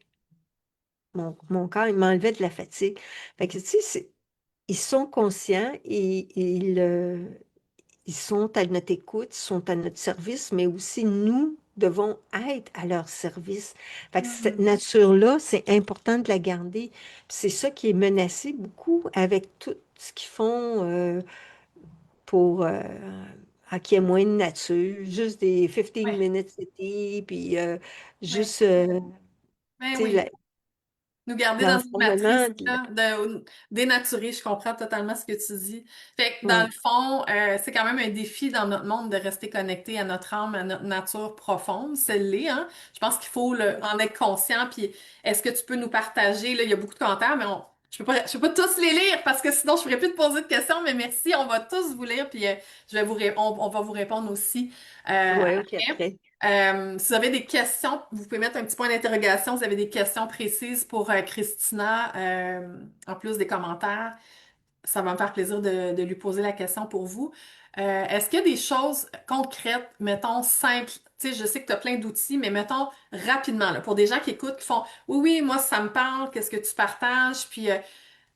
mon corps, il m'enlevait de la fatigue. Fait que, tu sais, ils sont conscients et ils sont à notre écoute, ils sont à notre service, mais aussi nous devons être à leur service. Fait que cette Mhm. nature-là, c'est important de la garder. Puis c'est ça qui est menacé beaucoup avec tout ce qu'ils font pour qu'il y ait moins de nature, juste des 15 Ouais, minutes city, puis ouais. juste, Ben tu sais, oui. Nous garder dans une l'enfermement. matrice là, dénaturée, je comprends totalement ce que tu dis. Fait que dans le Ouais, fond, c'est quand même un défi dans notre monde de rester connecté à notre âme, à notre nature profonde. C'est l'est, hein. Je pense qu'il faut en être conscient. Puis, est-ce que tu peux nous partager, là, il y a beaucoup de commentaires, mais je peux pas tous les lire parce que sinon je pourrais plus te poser de questions. Mais merci, on va tous vous lire, puis on va vous répondre aussi ouais, ok, après. après. Si vous avez des questions, vous pouvez mettre un petit point d'interrogation. Si vous avez des questions précises pour Christina, en plus des commentaires, ça va me faire plaisir de lui poser la question pour vous. Est-ce qu'il y a des choses concrètes, mettons, simples? Tu sais, je sais que tu as plein d'outils, mais mettons rapidement, là, pour des gens qui écoutent, qui font oui, oui, moi, ça me parle, qu'est-ce que tu partages? Puis,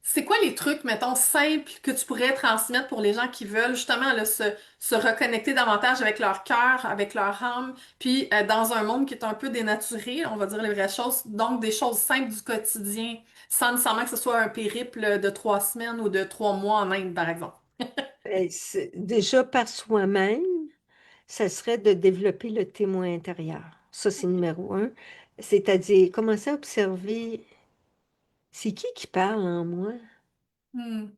c'est quoi les trucs, mettons, simples que tu pourrais transmettre pour les gens qui veulent justement là, se reconnecter davantage avec leur cœur, avec leur âme, puis dans un monde qui est un peu dénaturé, on va dire les vraies choses, donc des choses simples du quotidien, sans nécessairement que ce soit un périple de 3 semaines ou de 3 mois en Inde, par exemple. Déjà par soi-même, ça serait de développer le témoin intérieur. Ça, c'est numéro un. C'est-à-dire commencer à observer, c'est qui parle en moi? Hmm.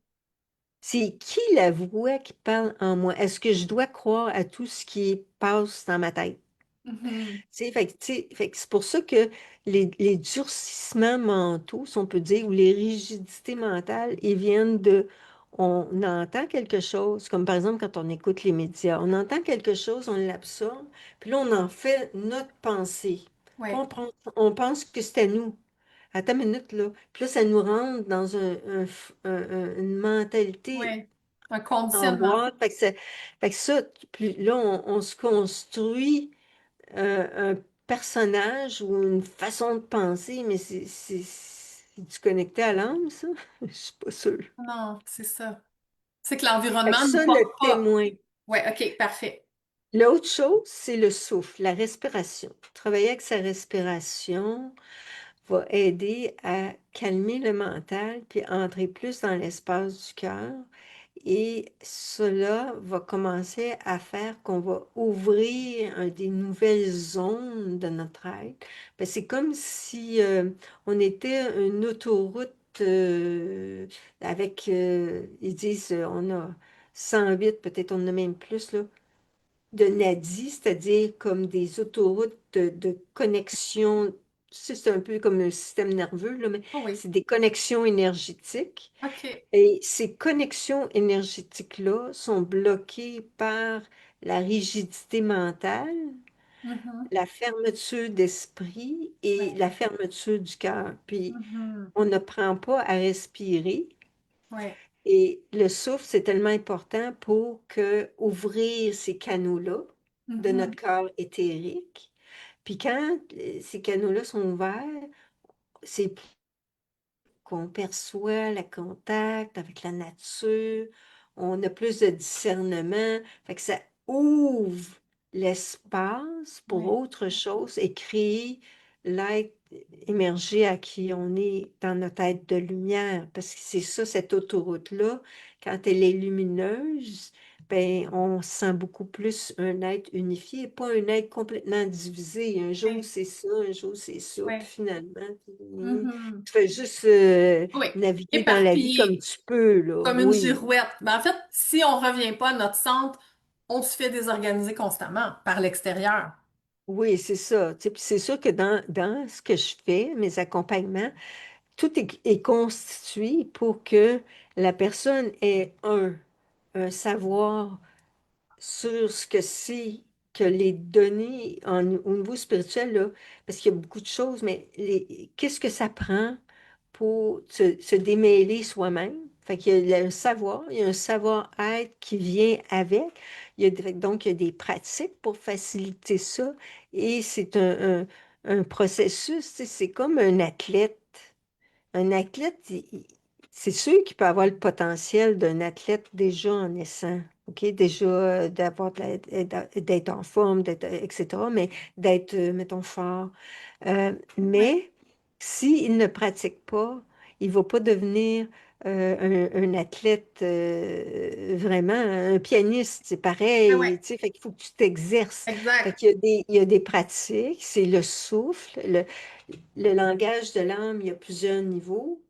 C'est qui la voix qui parle en moi? Est-ce que je dois croire à tout ce qui passe dans ma tête? Mhm. Fait que c'est pour ça que les durcissements mentaux, si on peut dire, ou les rigidités mentales, ils viennent de... On entend quelque chose, comme par exemple quand on écoute les médias, on entend quelque chose, on l'absorbe, puis là, on en fait notre pensée. Puis Ouais, on pense que c'est à nous. Attends une minute, là. Puis là, ça nous rentre dans une mentalité ouais. Un en conditionnement. boîte. Fait que ça, puis là, on se construit un personnage ou une façon de penser, mais c'est-tu connecté à l'âme, ça? Je suis pas sûre. Non, c'est ça. C'est que Fait que l'environnement ne nous ça, porte le pas. témoin. Ouais, ok, parfait. L'autre chose, c'est le souffle, la respiration. Travailler avec sa respiration va aider à calmer le mental puis entrer plus dans l'espace du cœur. Et cela va commencer à faire qu'on va ouvrir des nouvelles zones de notre être. Ben, c'est comme si on était une autoroute avec, ils disent, on a 108, peut-être on en a même plus, là, de nadis, c'est-à-dire comme des autoroutes de connexion. C'est un peu comme un système nerveux, là, mais Oh oui, c'est des connexions énergétiques. ok. Et ces connexions énergétiques-là sont bloquées par la rigidité mentale, Mhm. la fermeture d'esprit et Ouais. la fermeture du cœur. Puis Mhm. on n'apprend pas à respirer. Ouais. Et le souffle, c'est tellement important pour que ouvrir ces canaux-là de notre Mhm. corps éthérique. Puis quand ces canaux-là sont ouverts, c'est qu'on perçoit le contact avec la nature, on a plus de discernement, fait que ça ouvre l'espace pour Ouais. autre chose et créer l'être émergé à qui on est dans notre être de lumière. Parce que c'est ça, cette autoroute-là, quand elle est lumineuse, ben, on sent beaucoup plus un être unifié, pas un être complètement divisé. Un jour Ouais. c'est ça, un jour c'est ça, puis Ouais. finalement, Mhm. tu fais juste Oui. naviguer dans la vie comme Éparpillé, tu peux, là. comme une Oui, girouette. Ben, en fait, si on revient pas à notre centre, on se fait désorganiser constamment par l'extérieur. oui, c'est ça. Tu sais, puis c'est sûr que dans ce que je fais, mes accompagnements, tout est constitué pour que la personne ait un savoir sur ce que c'est que les données au niveau spirituel, là, parce qu'il y a beaucoup de choses, mais qu'est-ce que ça prend pour se démêler soi-même? Fait qu'il y a un savoir, il y a un savoir-être qui vient avec. Donc, il y a des pratiques pour faciliter ça. Et c'est un processus, tu sais, c'est comme un athlète. Un athlète, c'est sûr qu'il peut avoir le potentiel d'un athlète déjà en naissant, OK? Déjà d'être en forme, etc., mais d'être, mettons, fort. Ouais. Mais s'il ne pratique pas, il ne va pas devenir un athlète vraiment, un pianiste, c'est Ah ouais, pareil, tu sais, fait qu'il faut que tu t'exerces. Fait exact. qu'il y a des pratiques, c'est le souffle, le langage de l'âme, il y a plusieurs niveaux.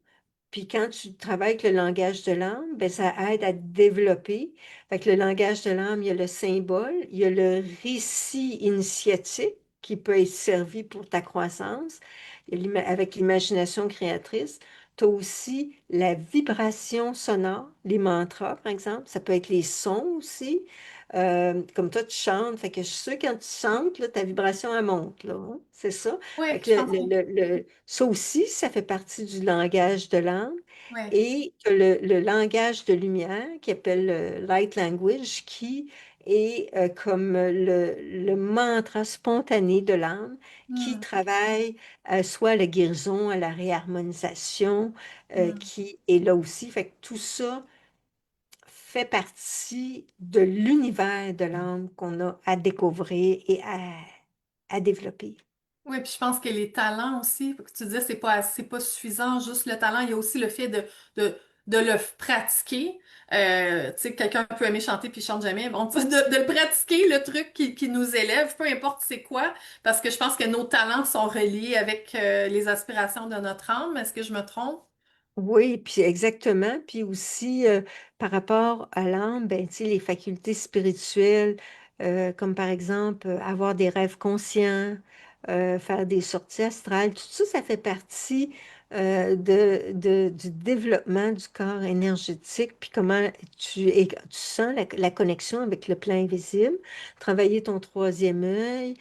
Puis quand tu travailles avec le langage de l'âme, ben ça aide à développer. Fait que le langage de l'âme, il y a le symbole, il y a le récit initiatique qui peut être servi pour ta croissance. Avec l'imagination créatrice. Tu as aussi la vibration sonore, les mantras, par exemple. Ça peut être les sons aussi. Comme toi, tu chantes. Fait que je suis sûre que quand tu chantes, là, ta vibration, elle monte, là, hein. C'est ça. Fait Ouais, que je pense que ça aussi, ça fait partie du langage de l'âme. ouais. Et que le langage de lumière, qui appelle le light language, qui est comme le mantra spontané de l'âme, qui Hmm, travaille soit à la guérison, à la réharmonisation, hmm. qui est là aussi. Fait que tout ça fait partie de l'univers de l'âme qu'on a à découvrir et à développer. Oui, puis je pense que les talents aussi, que tu disais, c'est pas suffisant, juste le talent, il y a aussi le fait de, de le pratiquer. Tu sais, quelqu'un peut aimer chanter puis il chante jamais. Bon, tu sais, de le pratiquer, le truc qui nous élève, peu importe c'est quoi, parce que je pense que nos talents sont reliés avec les aspirations de notre âme. Est-ce que je me trompe? Oui, puis exactement. Puis aussi, par rapport à l'âme, ben, tu sais, les facultés spirituelles, comme par exemple avoir des rêves conscients, faire des sorties astrales, tout ça, ça fait partie du développement du corps énergétique, puis comment tu sens la connexion avec le plan invisible, travailler ton troisième œil,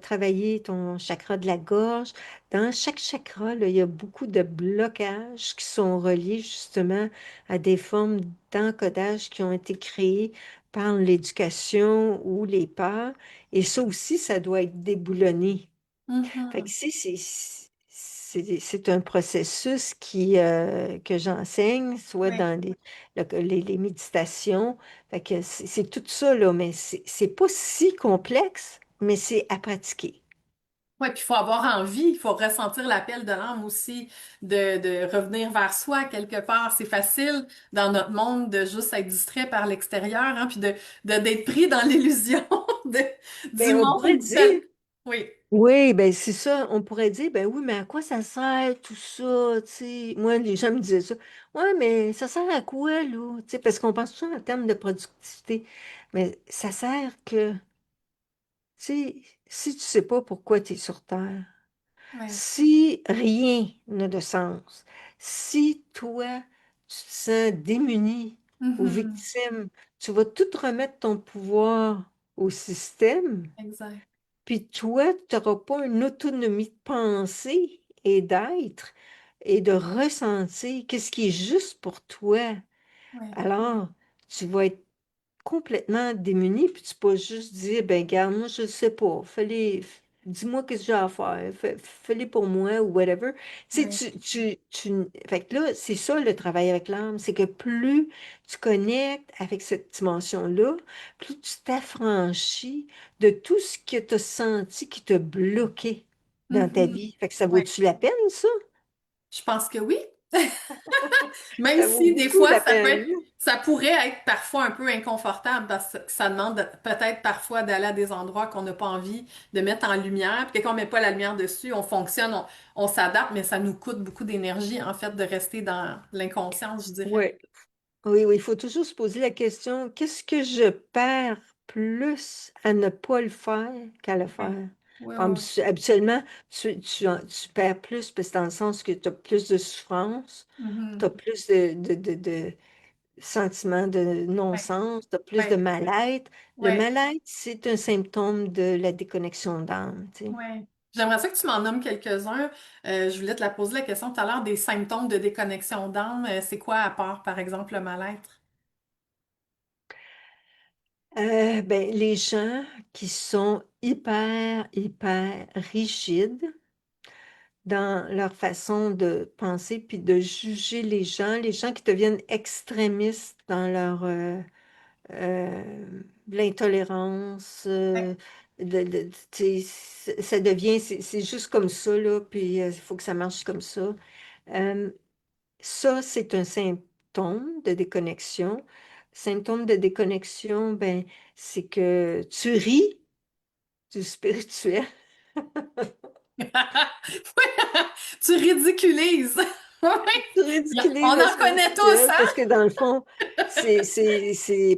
travailler ton chakra de la gorge. Dans chaque chakra, là, il y a beaucoup de blocages qui sont reliés justement à des formes d'encodage qui ont été créées par l'éducation ou les peurs. Et ça aussi, ça doit être déboulonné. Fait que Mhm. c'est un processus que j'enseigne, soit Oui. dans les méditations. Fait que c'est tout ça, là, mais c'est pas si complexe, mais c'est à pratiquer. Ouais, puis il faut avoir envie, il faut ressentir l'appel de l'âme aussi, de revenir vers soi quelque part. C'est facile dans notre monde de juste être distrait par l'extérieur, hein, puis d'être pris dans l'illusion de, du Ben, on pourrait monde tel. dire. Oui, Oui, ben c'est ça. On pourrait dire, ben oui, mais à quoi ça sert tout ça, tu sais? Moi, les gens me disaient ça. Ouais, mais ça sert à quoi, là? Tu sais, parce qu'on pense toujours en termes de productivité. Mais ça sert que, tu sais, si tu sais pas pourquoi tu es sur Terre, oui. si rien n'a de sens, si toi, tu te sens démuni ou Mhm. victime, tu vas tout remettre ton pouvoir au système. Exact. Puis toi, tu n'auras pas une autonomie de pensée et d'être et de ressentir qu'est-ce qui est juste pour toi. Oui, Alors, tu vas être complètement démuni, puis tu peux juste dire, ben garde, moi, je ne sais pas, dis-moi qu'est-ce que j'ai à faire, fais-les pour moi ou whatever. Tu sais, oui. fait que là, c'est ça le travail avec l'âme, c'est que plus tu connectes avec cette dimension-là, plus tu t'affranchis de tout ce que tu as senti qui te bloquait dans ta Mhm. vie. Fait que ça Oui. vaut-tu la peine, ça? Je pense que oui. Même Ça vaut si des beaucoup fois, la peine. ça pourrait être parfois un peu inconfortable parce que ça demande peut-être parfois d'aller à des endroits qu'on n'a pas envie de mettre en lumière. Puis quand on met pas la lumière dessus, on fonctionne, on s'adapte, mais ça nous coûte beaucoup d'énergie, en fait, de rester dans l'inconscience, je dirais. Oui. Oui, oui, il faut toujours se poser la question, qu'est-ce que je perds plus à ne pas le faire qu'à le Oui, faire? oui, oui. Habituellement, tu perds plus parce que dans le sens que tu as plus de souffrance, Oui. tu as Mhm. plus de sentiments de Oui, non-sens, tu as plus de oui, mal-être. Le oui, mal-être, c'est un symptôme de la déconnexion d'âme, tu sais. oui. J'aimerais ça que tu m'en nommes quelques-uns. Je voulais te la poser la question tout à l'heure des symptômes de déconnexion d'âme. C'est quoi à part, par exemple, le mal-être? Ben, les gens qui sont hyper rigides, dans leur façon de penser puis de juger les gens qui deviennent extrémistes dans leur l'intolérance, tu sais, ça devient, c'est juste comme ça, là, puis il faut que ça marche comme ça. Euh, ça, c'est un symptôme de déconnexion. Symptôme de déconnexion, ben, c'est que tu ris du spirituel. Tu ridiculises. Oui. Tu On ridiculises le en connaît tous, spirituel parce hein? que dans le fond, c'est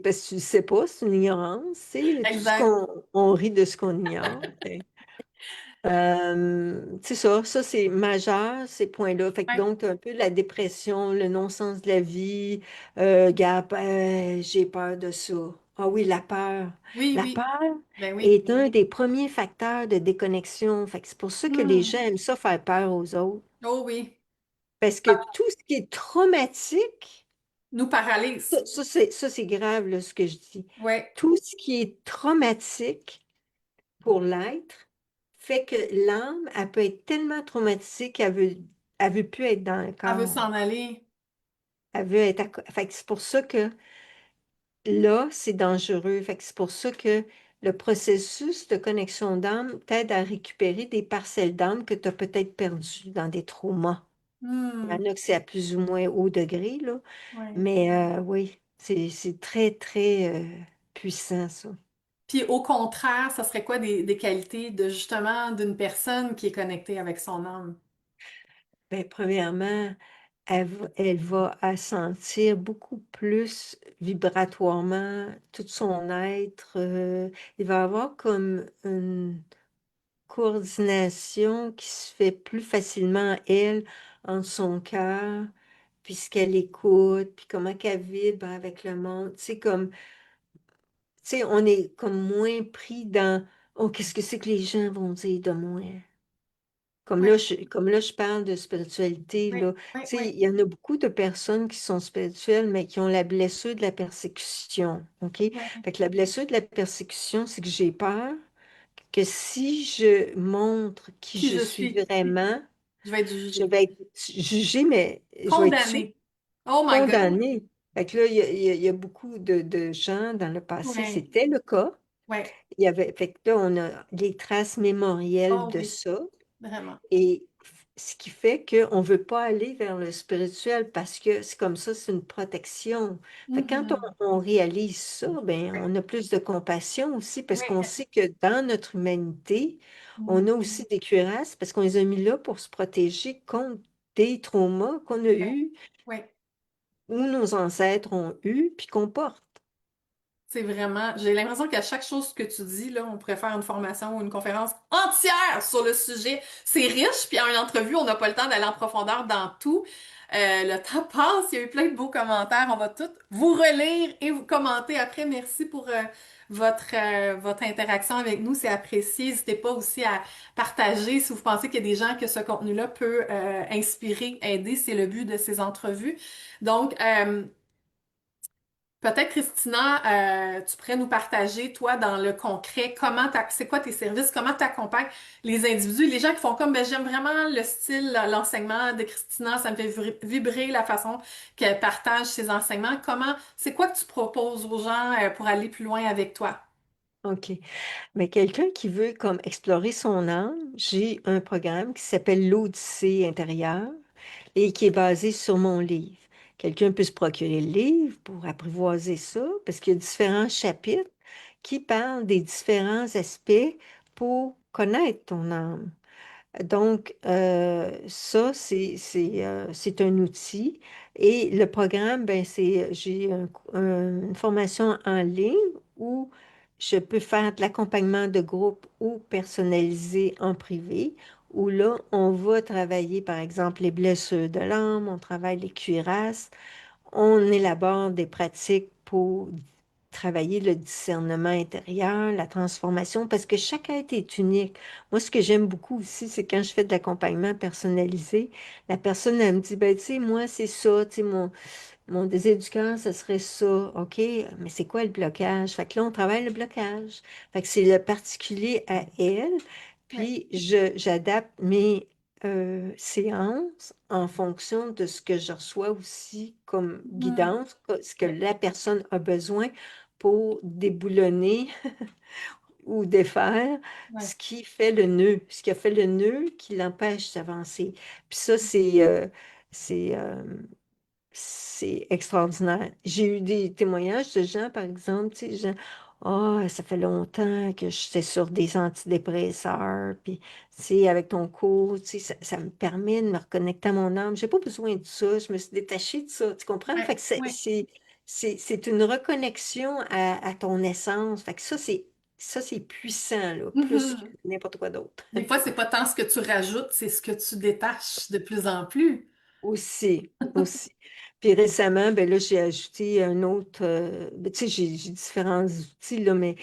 parce que tu ne sais pas, c'est une ignorance, c'est tout ce Exact. qu'on rit de ce qu'on ignore. C'est ça, ça c'est majeur, ces points-là. Fait que Ouais. donc, un peu la dépression, le non-sens de la vie, gars, j'ai peur de ça. Ah oui, la peur. Oui, La oui. peur Ben oui. est un des premiers facteurs de déconnexion. Fait que c'est pour ça que les gens Hmm. aiment ça faire peur aux autres. Oh oui. Parce que Ça tout ce qui est traumatique, nous paralyse. ça, c'est grave, là, ce que je dis. Ouais. Tout ce qui est traumatique pour l'être fait que l'âme, elle peut être tellement traumatisée qu'elle veut plus être dans le Elle veut corps. s'en aller. Elle veut être fait que c'est pour ça que là, c'est dangereux. Fait que c'est pour ça que le processus de connexion d'âme t'aide à récupérer des parcelles d'âme que tu as peut-être perdues dans des traumas. Il y Hmm. en a que c'est à plus ou moins haut degré, là. Ouais. Mais oui, c'est très, très puissant, ça. Puis au contraire, ça serait quoi des qualités de justement d'une personne qui est connectée avec son âme? Bien, premièrement, elle va sentir beaucoup plus vibratoirement tout son être. Il va avoir comme une coordination qui se fait plus facilement, elle, entre son cœur, puis ce qu'elle écoute, puis comment qu'elle vibre avec le monde. On est comme moins pris dans, oh, qu'est-ce que c'est que les gens vont dire de moi? Oui, Comme là, je parle de spiritualité, oui, là. oui, oui, Il y en a beaucoup de personnes qui sont spirituelles, mais qui ont la blessure de la persécution. OK? oui. Fait que la blessure de la persécution, c'est que j'ai peur que si je montre qui Qui je je suis suis? vraiment, Je vais être je jugée. vais être jugée, mais je vais être tuée, Condamnée. Oh my God. condamnée. Fait que là, il y a beaucoup de gens dans le passé, Oui, c'était le cas. oui. Fait que là, on a les traces mémorielles Oh de oui, ça. vraiment. Et ce qui fait qu'on ne veut pas aller vers le spirituel parce que c'est comme ça, c'est une protection. Fait que quand Mhm. on réalise ça, ben, on a plus de compassion aussi parce Oui. qu'on sait que dans notre humanité, on Mhm. a aussi des cuirasses parce qu'on les a mis là pour se protéger contre des traumas qu'on a Oui, eus oui. ou nos ancêtres ont eu puis qu'on porte. C'est vraiment, j'ai l'impression qu'à chaque chose que tu dis, là, on pourrait faire une formation ou une conférence entière sur le sujet. C'est riche, puis en une entrevue, on n'a pas le temps d'aller en profondeur dans tout. Le temps passe, il y a eu plein de beaux commentaires. On va tous vous relire et vous commenter après. Merci pour votre interaction avec nous, c'est apprécié. N'hésitez pas aussi à partager si vous pensez qu'il y a des gens que ce contenu-là peut inspirer, aider. C'est le but de ces entrevues. Donc, peut-être, Christina, tu pourrais nous partager, toi, dans le concret, c'est quoi tes services, comment tu accompagnes les individus, les gens qui font comme, ben, j'aime vraiment le style, l'enseignement de Christina, ça me fait vibrer la façon qu'elle partage ses enseignements. C'est quoi que tu proposes aux gens, pour aller plus loin avec toi? OK. Mais quelqu'un qui veut comme explorer son âme, j'ai un programme qui s'appelle l'Odyssée intérieure et qui est basé sur mon livre. Quelqu'un peut se procurer le livre pour apprivoiser ça, parce qu'il y a différents chapitres qui parlent des différents aspects pour connaître ton âme. Donc, ça, c'est un outil. Et le programme, ben, j'ai une formation en ligne où je peux faire de l'accompagnement de groupe ou personnalisé en privé, où là, on va travailler, par exemple, les blessures de l'âme, on travaille les cuirasses, on élabore des pratiques pour travailler le discernement intérieur, la transformation, parce que chaque être est unique. Moi, ce que j'aime beaucoup aussi, c'est quand je fais de l'accompagnement personnalisé, la personne, elle me dit, ben, tu sais, moi, c'est ça, tu sais, mon désir du cœur, ce serait ça. OK, mais c'est quoi le blocage? Fait que là, on travaille le blocage. Fait que c'est le particulier à elle. Oui. Puis, j'adapte mes séances en fonction de ce que je reçois aussi comme Hmm. guidance, ce que Oui. la personne a besoin pour déboulonner ou défaire Oui. ce qui fait le nœud, ce qui a fait le nœud qui l'empêche d'avancer. Puis ça, C'est c'est extraordinaire. J'ai eu des témoignages de gens, par exemple, tu sais, gens, ah, ça fait longtemps que j'étais sur des antidépresseurs, puis, tu sais, avec ton cours, tu sais, ça me permet de me reconnecter à mon âme. J'ai pas besoin de ça, je me suis détachée de ça, tu comprends? Fait Ouais, que ouais. c'est une reconnexion à ton essence. Fait que ça, c'est puissant, là, plus que Mhm. n'importe quoi d'autre. Des fois, c'est pas tant ce que tu rajoutes, c'est ce que tu détaches de plus en plus. Aussi, aussi. Puis récemment, ben là, j'ai ajouté un autre, ben, tu sais, j'ai différents outils, là, mais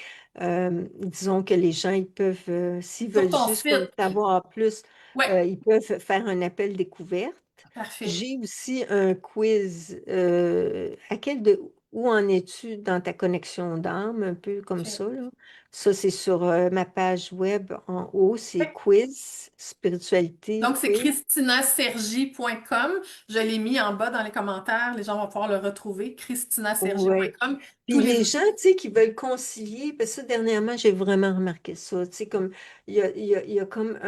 disons que les gens, ils peuvent, s'ils Sur veulent ton juste comme site. savoir plus, Ouais, ils peuvent faire un appel découverte. parfait. J'ai aussi un quiz. Où en es-tu dans ta connexion d'âme, un peu comme Parfait. ça, là. Ça, c'est sur ma page web en haut, c'est Ouais. quiz, spiritualité, Donc, c'est quiz. christinasergi.com. Je l'ai mis en bas dans les commentaires. Les gens vont pouvoir le retrouver. Ouais. christinasergi.com. Tous Puis les les gens, outils. tu sais, qui veulent concilier, parce que ça, dernièrement, j'ai vraiment remarqué ça, tu sais, comme, il y a comme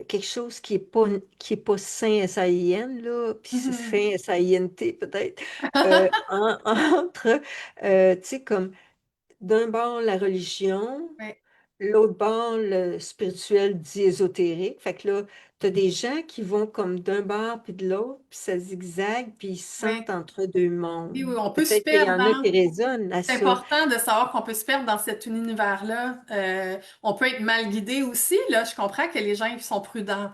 quelque chose qui est pas sain, S-A-I-N, là, puis c'est Mhm. sain, S-A-I-N-T, peut-être, entre, tu sais, comme, d'un bord, la religion, Ouais, l'autre bord, le spirituel dit ésotérique. Fait que là, tu as des gens qui vont comme d'un bord puis de l'autre, puis ça zigzague, puis ils se sentent ouais. entre deux Oui, mondes. oui, on peut se Peut-être qu'il y perdre en a qui dans. résonnent à C'est ça. important de savoir qu'on peut se perdre dans cet univers-là. On peut être mal guidé aussi. Là, je comprends que les gens ils sont prudents.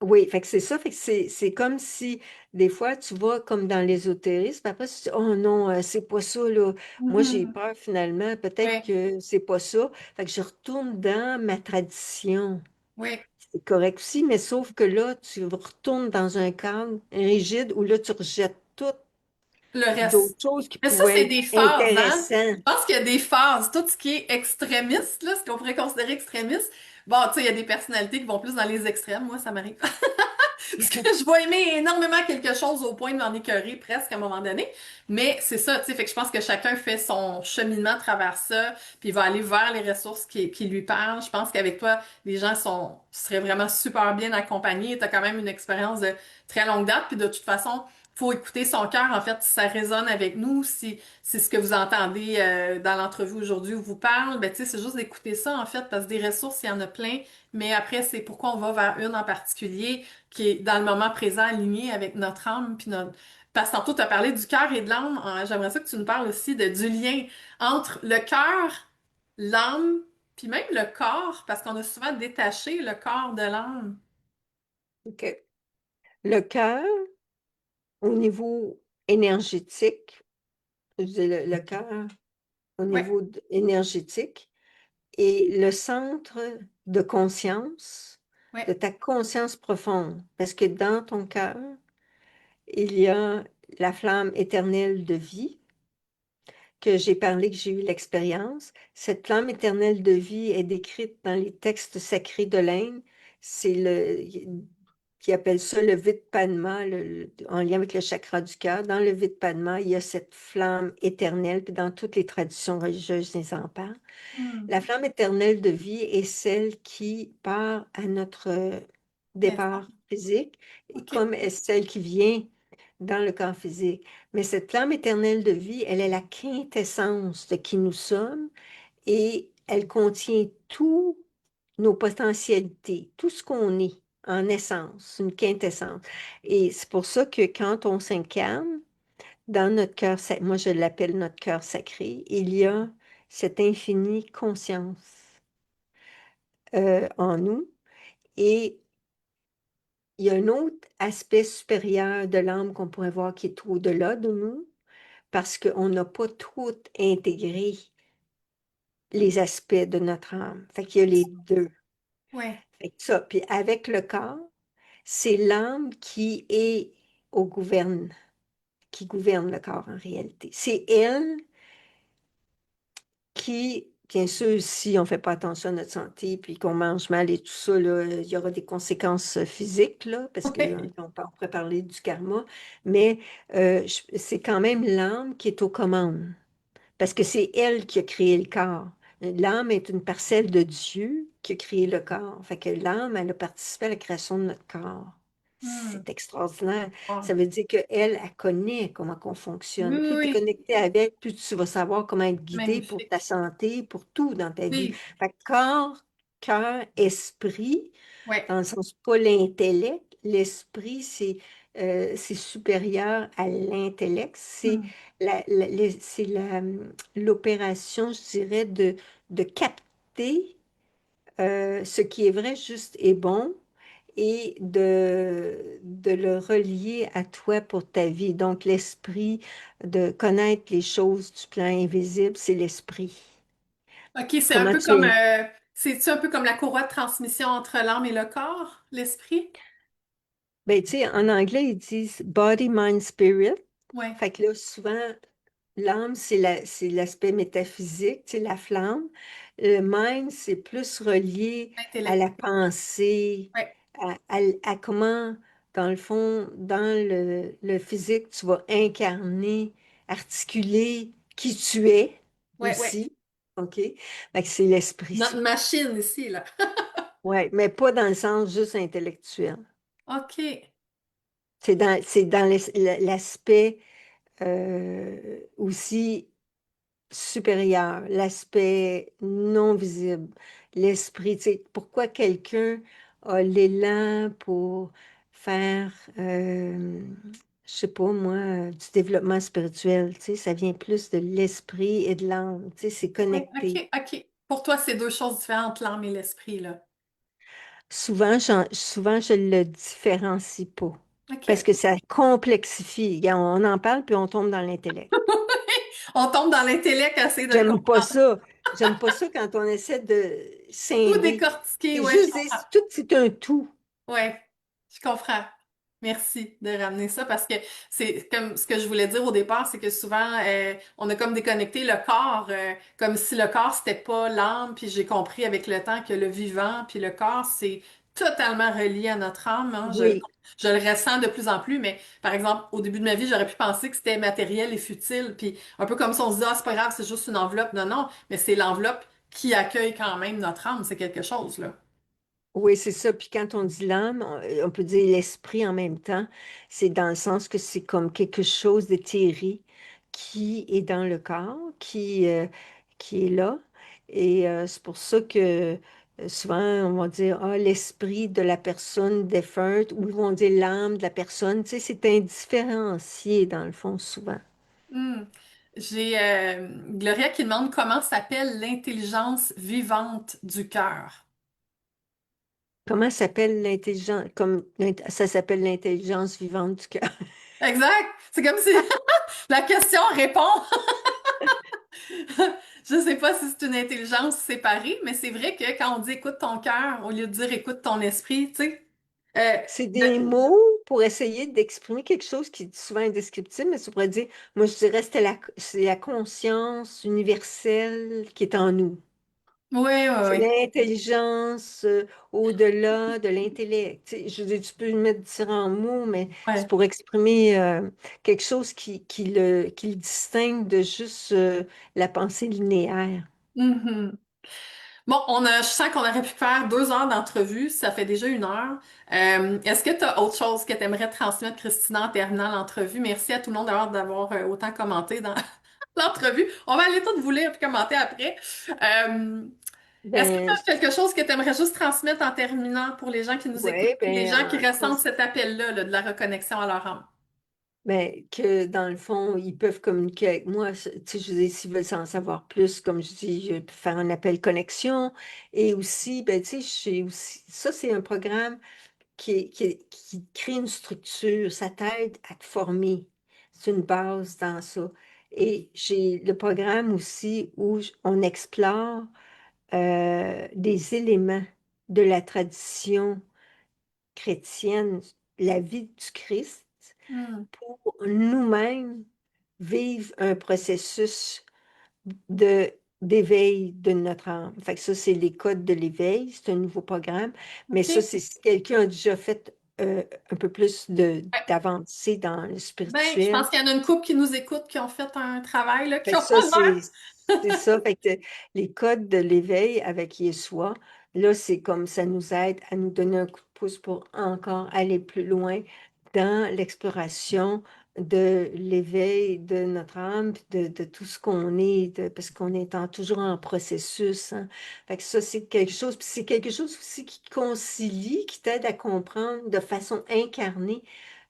Oui, fait que c'est ça, fait que c'est comme si des fois tu vas comme dans l'ésotérisme, après tu dis, oh non, c'est pas ça, là. Moi j'ai Mhm. peur finalement, peut-être Oui, que c'est pas ça. Fait que je retourne dans ma tradition. oui. C'est correct aussi, mais sauf que là, tu retournes dans un cadre rigide où là, tu rejettes toutes Le reste. d'autres choses qui Mais ça, pouvaient c'est être des phases, hein? Je intéressantes. pense qu'il y a des phases. Tout ce qui est extrémiste, là, ce qu'on pourrait considérer extrémiste. Bon, tu sais, il y a des personnalités qui vont plus dans les extrêmes. Moi, ça m'arrive. Parce que je vais aimer énormément quelque chose au point de m'en écœurer presque à un moment donné. Mais c'est ça, tu sais, fait que je pense que chacun fait son cheminement à travers ça, puis il va aller vers les ressources qui lui parlent. Je pense qu'avec toi, les gens seraient vraiment super bien accompagnés. Tu as quand même une expérience de très longue date, puis de toute façon, faut écouter son cœur, en fait, si ça résonne avec nous, si ce que vous entendez dans l'entrevue aujourd'hui vous parle, ben tu sais, c'est juste d'écouter ça, en fait, parce que des ressources, il y en a plein, mais après, c'est pourquoi on va vers une en particulier qui est dans le moment présent aligné avec notre âme puis notre. Parce que tantôt, tu as parlé du cœur et de l'âme. J'aimerais ça que tu nous parles aussi du lien entre le cœur, l'âme, puis même le corps, parce qu'on a souvent détaché le corps de l'âme. OK. Le cœur, au niveau énergétique, je dis le cœur au Ouais, niveau énergétique est le centre de conscience, de ouais, ta conscience profonde. Parce que dans ton cœur, il y a la flamme éternelle de vie que j'ai parlé, que j'ai eu l'expérience. Cette flamme éternelle de vie est décrite dans les textes sacrés de l'Inde. C'est qui appelle ça le Vidpadma, en lien avec le chakra du cœur. Dans le Vidpadma, il y a cette flamme éternelle, puis dans toutes les traditions religieuses, ils en parlent. hmm, La flamme éternelle de vie est celle qui part à notre naissance. départ physique, OK. comme est celle qui vient dans le corps physique. Mais cette flamme éternelle de vie, elle est la quintessence de qui nous sommes et elle contient tous nos potentialités, tout ce qu'on est en essence, une quintessence. Et c'est pour ça que quand on s'incarne, dans notre cœur, moi je l'appelle notre cœur sacré, il y a cette infinie conscience en nous. Et il y a un autre aspect supérieur de l'âme qu'on pourrait voir qui est au-delà de nous, parce qu'on n'a pas tout intégré les aspects de notre âme. Fait qu'il y a les deux. Ouais. Fait que ça, puis avec le corps, c'est l'âme qui gouverne le corps en réalité. C'est elle qui, bien sûr, si on ne fait pas attention à notre santé, puis qu'on mange mal et tout ça, là, il y aura des conséquences physiques, là, parce que Ouais. on pourrait parler du karma, mais c'est quand même l'âme qui est aux commandes, parce que c'est elle qui a créé le corps. L'âme est une parcelle de Dieu qui a créé le corps. Fait que l'âme, elle a participé à la création de notre corps. Hmm. C'est extraordinaire. Wow. Ça veut dire qu'elle, elle connaît comment on Oui, fonctionne. oui, Plus tu es oui. connecté avec, plus tu vas savoir comment être guidé pour ta Magnifique. santé, pour tout dans ta vie. Oui. Fait que corps, cœur, esprit, Ouais. dans le sens pas l'intellect. L'esprit, c'est supérieur à l'intellect. C'est Hmm. l'opération, je dirais, de capter ce qui est vrai, juste et bon et de le relier à toi pour ta vie. Donc, l'esprit, de connaître les choses du plan invisible, c'est l'esprit. OK, c'est un Comment peu tu comme, es? c'est-tu un peu comme la courroie de transmission entre l'âme et le corps, l'esprit? Ben, tu sais, en anglais, ils disent body, mind, spirit. Ouais. Fait que là, souvent, l'âme, c'est l'aspect métaphysique, tu sais, la flamme. Le mind, c'est plus relié à L'intellect. la pensée, Ouais. à comment, dans le fond, dans le physique, tu vas incarner, articuler qui tu es Ouais, ouais. aussi. OK? Fait que c'est l'esprit, ça. Notre machine ici, là. Ouais, mais pas dans le sens juste intellectuel. OK. C'est dans l'aspect aussi supérieur, l'aspect non visible, l'esprit. Tu sais, pourquoi quelqu'un a l'élan pour faire, je sais pas moi, du développement spirituel, tu sais, ça vient plus de l'esprit et de l'âme, tu sais, c'est Ouais, connecté. OK, OK. Pour toi, c'est deux choses différentes, l'âme et l'esprit, là. Souvent, je le différencie pas parce OK. que ça complexifie. Regarde, on en parle puis on tombe dans l'intellect. On tombe dans l'intellect à essayer de le J'aime pas comprendre. ça. J'aime pas ça quand on essaie de Tout scinder. décortiquer, C'est ouais, je juste, comprends. tout, c'est un tout. Ouais, je comprends. Merci de ramener ça parce que c'est comme ce que je voulais dire au départ, c'est que souvent on a comme déconnecté le corps, comme si le corps c'était pas l'âme, puis j'ai compris avec le temps que le vivant puis le corps c'est totalement relié à notre âme, hein. Oui, Je le ressens de plus en plus, mais par exemple au début de ma vie j'aurais pu penser que c'était matériel et futile, puis un peu comme si on se dit ah c'est pas grave c'est juste une enveloppe, non non, mais c'est l'enveloppe qui accueille quand même notre âme, c'est quelque chose là. oui, c'est ça. Puis quand on dit l'âme, on peut dire l'esprit en même temps. C'est dans le sens que c'est comme quelque chose d'éthéré qui est dans le corps, qui est là. Et c'est pour ça que souvent on va dire ah, l'esprit de la personne défunte ou ils vont dire l'âme de la personne. Tu sais, c'est indifférencié dans le fond souvent. Hmm. J'ai Gloria qui demande comment s'appelle l'intelligence vivante du cœur. Comment s'appelle l'intelligence, comme ça s'appelle l'intelligence vivante du cœur. Exact. C'est comme si la question répond. Je sais pas si c'est une intelligence séparée, mais c'est vrai que quand on dit écoute ton cœur au lieu de dire écoute ton esprit, tu sais, euh, C'est de- des mots pour essayer d'exprimer quelque chose qui est souvent indescriptible, mais ça pourrait dire, moi je dirais c'est la conscience universelle qui est en nous. oui, oui, C'est oui. l'intelligence au-delà de l'intellect. Tu sais, je veux dire, tu peux mettre différents mots, mais c'est Ouais. pour exprimer quelque chose qui le distingue de juste la pensée linéaire. Mhm. Bon, je sens qu'on aurait pu faire 2 heures d'entrevue, ça fait déjà 1 heure. Est-ce que tu as autre chose que tu aimerais transmettre, Christina, en terminant l'entrevue? Merci à tout le monde d'avoir autant commenté dans l'entrevue. On va aller toutes vous lire et commenter après. Est-ce que tu Ben, as quelque chose que tu aimerais juste transmettre en terminant pour les gens qui nous écoutent, ouais, puis les ben, gens qui ressentent cet appel-là, là, de la reconnexion à leur âme? ben, que dans le fond, ils peuvent communiquer avec moi. Tu sais, je veux dire, s'ils veulent en savoir plus, comme je dis, je peux faire un appel connexion. Et aussi, ben, tu sais, j'ai aussi, ça, c'est un programme qui crée une structure. Ça t'aide à te former. C'est une base dans ça. Et j'ai le programme aussi où on explore des éléments de la tradition chrétienne, la vie du Christ Hmm. pour nous-mêmes vivre un processus d'éveil de notre âme. Fait que ça, c'est les codes de l'éveil, c'est un nouveau programme, mais ça, OK. c'est si quelqu'un a déjà fait un peu plus Ouais. d'avancée dans le Ben, je spirituel. pense qu'il y en a une couple qui nous écoute, qui ont fait un travail, là, qui Fait que ont ça, ouvert. c'est ça. Fait que les codes de l'éveil avec Yeshua, Là, c'est comme ça nous aide à nous donner un coup de pouce pour encore aller plus loin dans l'exploration de l'éveil de notre âme, puis de tout ce qu'on est, parce qu'on est toujours en processus, hein. Fait que ça, c'est quelque chose, puis c'est quelque chose aussi qui concilie, qui t'aide à comprendre de façon incarnée.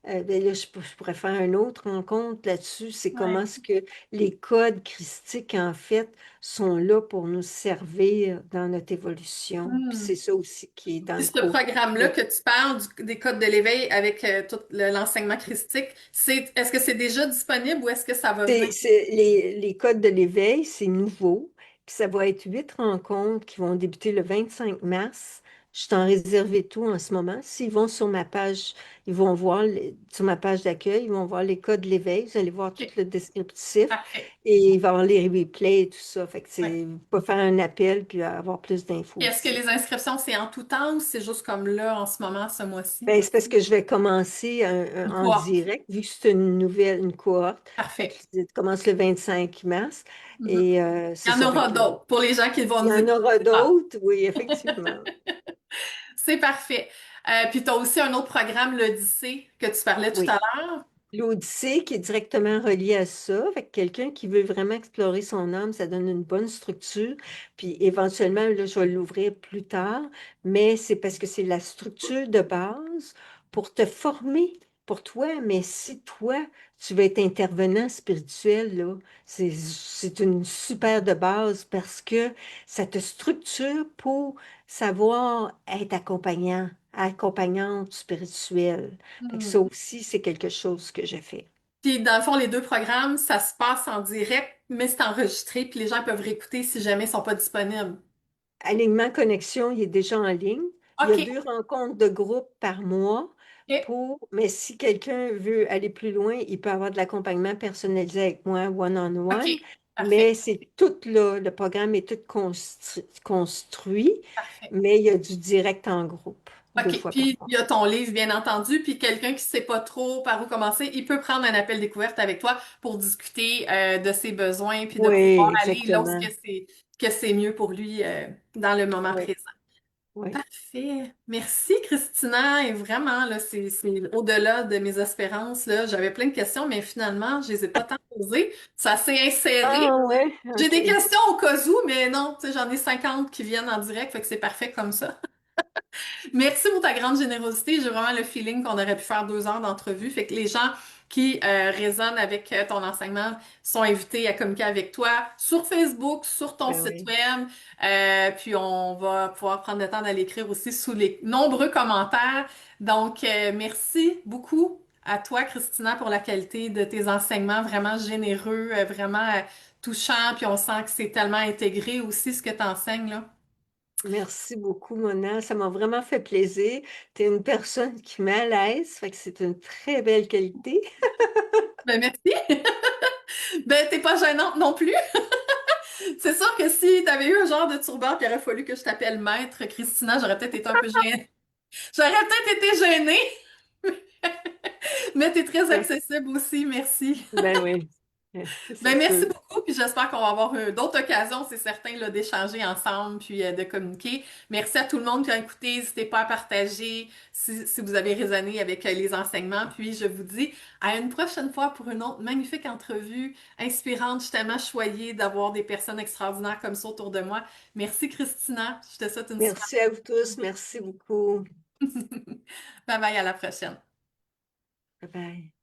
Ben là, je pourrais faire une autre rencontre là-dessus. C'est comment Ouais. est-ce que les codes christiques, en fait, sont là pour nous servir dans notre évolution. Puis Hmm. c'est ça aussi qui est dans Puis le ce cours. programme-là que tu parles des codes de l'éveil avec tout l'enseignement christique, est-ce que c'est déjà disponible ou est-ce que ça va venir? Les codes de l'éveil, c'est nouveau. Puis ça va être 8 rencontres qui vont débuter le 25 mars. Je t'en réservé tout en ce moment. S'ils vont sur ma page, ils vont voir sur ma page d'accueil, ils vont voir les codes de l'éveil. Vous allez voir tout OK, le descriptif parfait. et il va y avoir les replays et tout ça. Fait que Ouais. c'est vous pouvez faire un appel puis avoir plus d'infos Et est-ce que aussi. les inscriptions, c'est en tout temps ou c'est juste comme là, en ce moment, ce mois-ci? Ben, c'est parce que je vais commencer Une en cohorte. direct, vu que c'est une nouvelle, une cohorte. Fait que Parfait. je commence le 25 mars. Mhm. Et Il c'est y en ça. Fait aura que d'autres pour les gens qui vont il y nous en aura écouter. Ah, d'autres, oui, effectivement. c'est parfait. Puis tu as aussi un autre programme, l'Odyssée, que tu parlais tout à Oui. l'heure. L'Odyssée qui est directement relié à ça, fait que quelqu'un qui veut vraiment explorer son âme, ça donne une bonne structure. Puis éventuellement, là, je vais l'ouvrir plus tard, mais c'est parce que c'est la structure de base pour te former pour toi. Mais si toi, tu veux être intervenant spirituel, là, c'est une super de base parce que ça te structure pour savoir être accompagnante spirituelle. Fait que ça Hmm. aussi, c'est quelque chose que j'ai fait. Puis dans le fond, les deux programmes, ça se passe en direct, mais c'est enregistré, puis les gens peuvent réécouter si jamais ils sont pas disponibles. Alignement Connexion, il est déjà en ligne. Il y a OK, 2 rencontres de groupe par mois OK, mais si quelqu'un veut aller plus loin, il peut avoir de l'accompagnement personnalisé avec moi, one-on-one. OK, Mais parfait, c'est tout là, le programme est tout construit, parfait. mais il y a du direct en groupe, deux OK, fois par puis mois. il y a ton livre, bien entendu, puis quelqu'un qui sait pas trop par où commencer, il peut prendre un appel découverte avec toi pour discuter de ses besoins, puis de pouvoir Oui, aller là où exactement. que c'est mieux pour lui dans le moment Oui, présent. oui. Parfait. Merci, Christina. Et vraiment, là, c'est au-delà de mes espérances, là. J'avais plein de questions, mais finalement, je les ai pas tant posées. Ça s'est inséré. Ah ouais, J'ai des OK. questions au cas où, mais non, tu sais, j'en ai 50 qui viennent en direct, fait que c'est parfait comme ça. Merci pour ta grande générosité. J'ai vraiment le feeling qu'on aurait pu faire 2 heures d'entrevue. Fait que les gens qui résonnent avec ton enseignement sont invités à communiquer avec toi sur Facebook, sur ton Ben site oui. web. Puis on va pouvoir prendre le temps d'aller écrire aussi sous les nombreux commentaires. Donc, merci beaucoup à toi, Christina, pour la qualité de tes enseignements, vraiment généreux, vraiment touchants. Puis on sent que c'est tellement intégré aussi ce que tu enseignes, là. Merci beaucoup, Mona. Ça m'a vraiment fait plaisir. Tu es une personne qui met à l'aise, fait que c'est une très belle qualité. Ben, merci. Ben, t'es pas gênante non plus. C'est sûr que si t'avais eu un genre de turban, puis il aurait fallu que je t'appelle maître Christina, j'aurais peut-être été un peu gênée. J'aurais peut-être été gênée, mais t'es très Ouais. accessible aussi, merci. Ben oui, c'est Ben, merci sûr. beaucoup, puis j'espère qu'on va avoir d'autres occasions, c'est certain, là, d'échanger ensemble, puis de communiquer. Merci à tout le monde qui a écouté, n'hésitez pas à partager si vous avez raisonné avec les enseignements, puis je vous dis à une prochaine fois pour une autre magnifique entrevue inspirante. Je suis tellement choyée d'avoir des personnes extraordinaires comme ça autour de moi. Merci Christina, je te souhaite une super Merci à vous tous. Merci beaucoup. bye bye, à la prochaine. Bye bye.